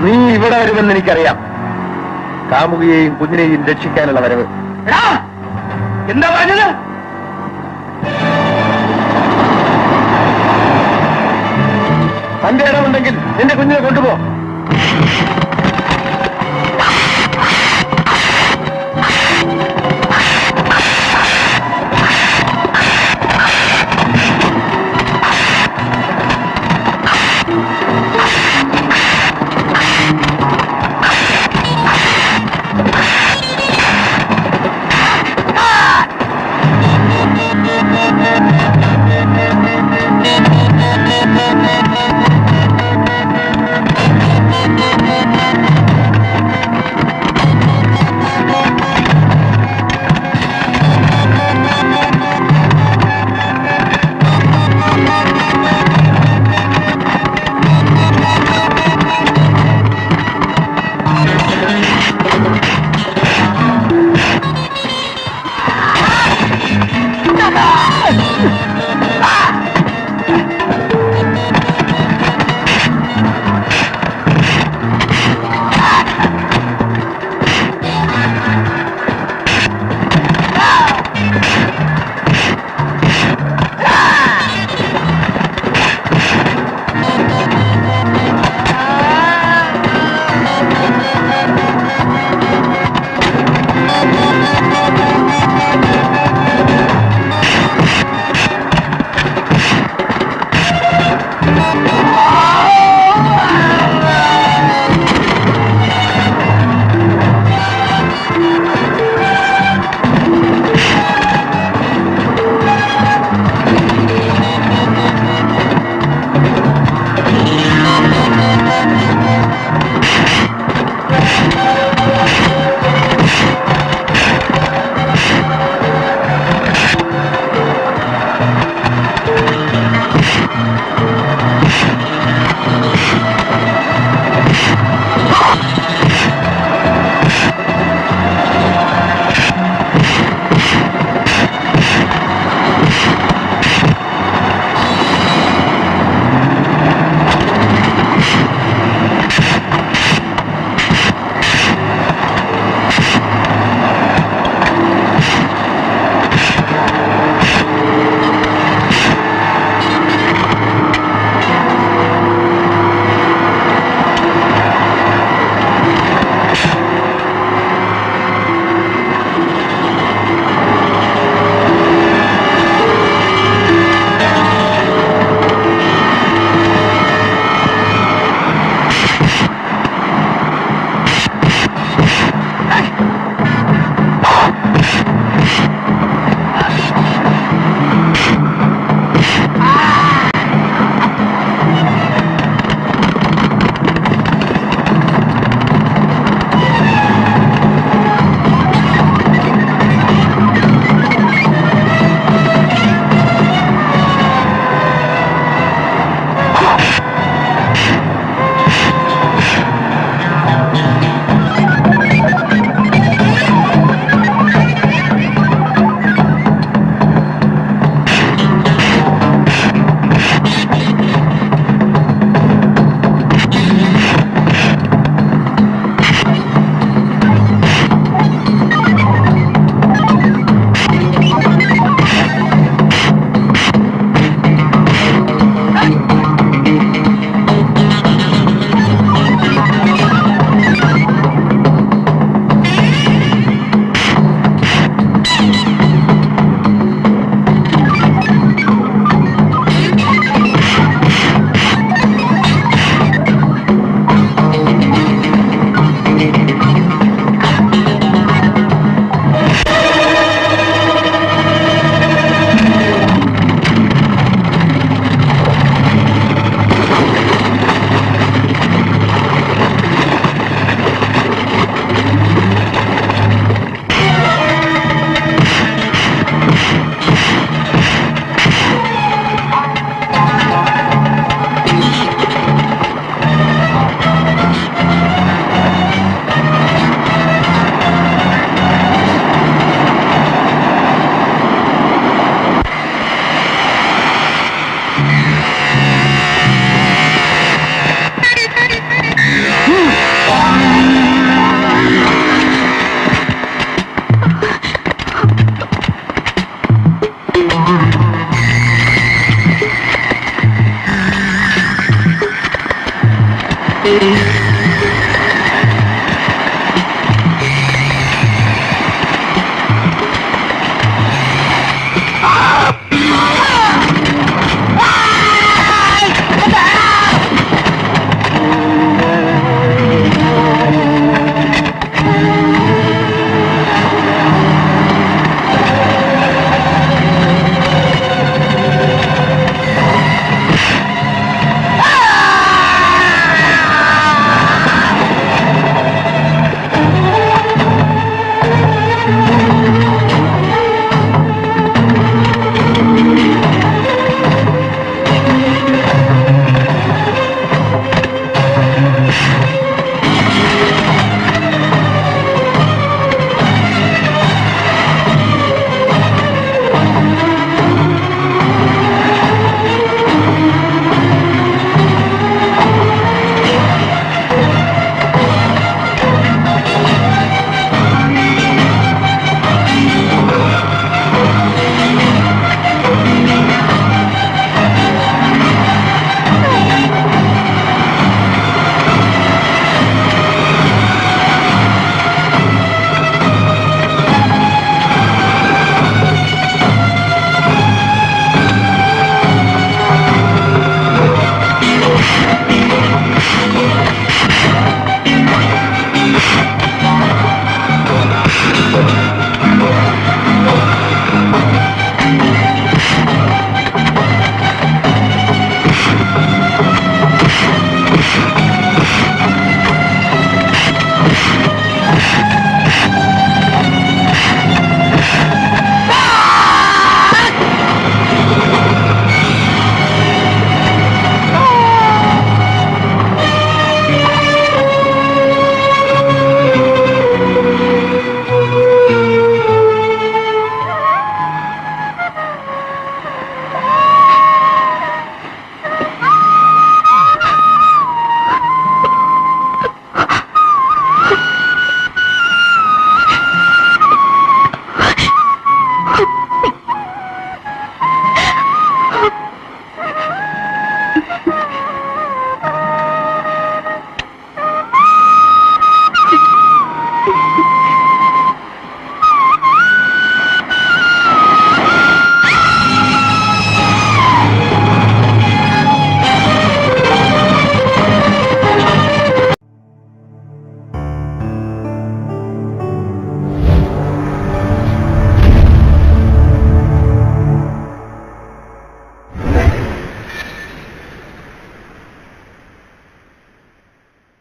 നീ ഇവിടെ വരുമെന്ന് എനിക്കറിയാം. കാമുകിയെയും കുഞ്ഞിനെയും രക്ഷിക്കാനുള്ള വരവ്. എന്താ പറഞ്ഞത്? തന്റെ ഇടമുണ്ടെങ്കിൽ നിന്റെ കുഞ്ഞിനെ കൊണ്ടുപോ. Thank you.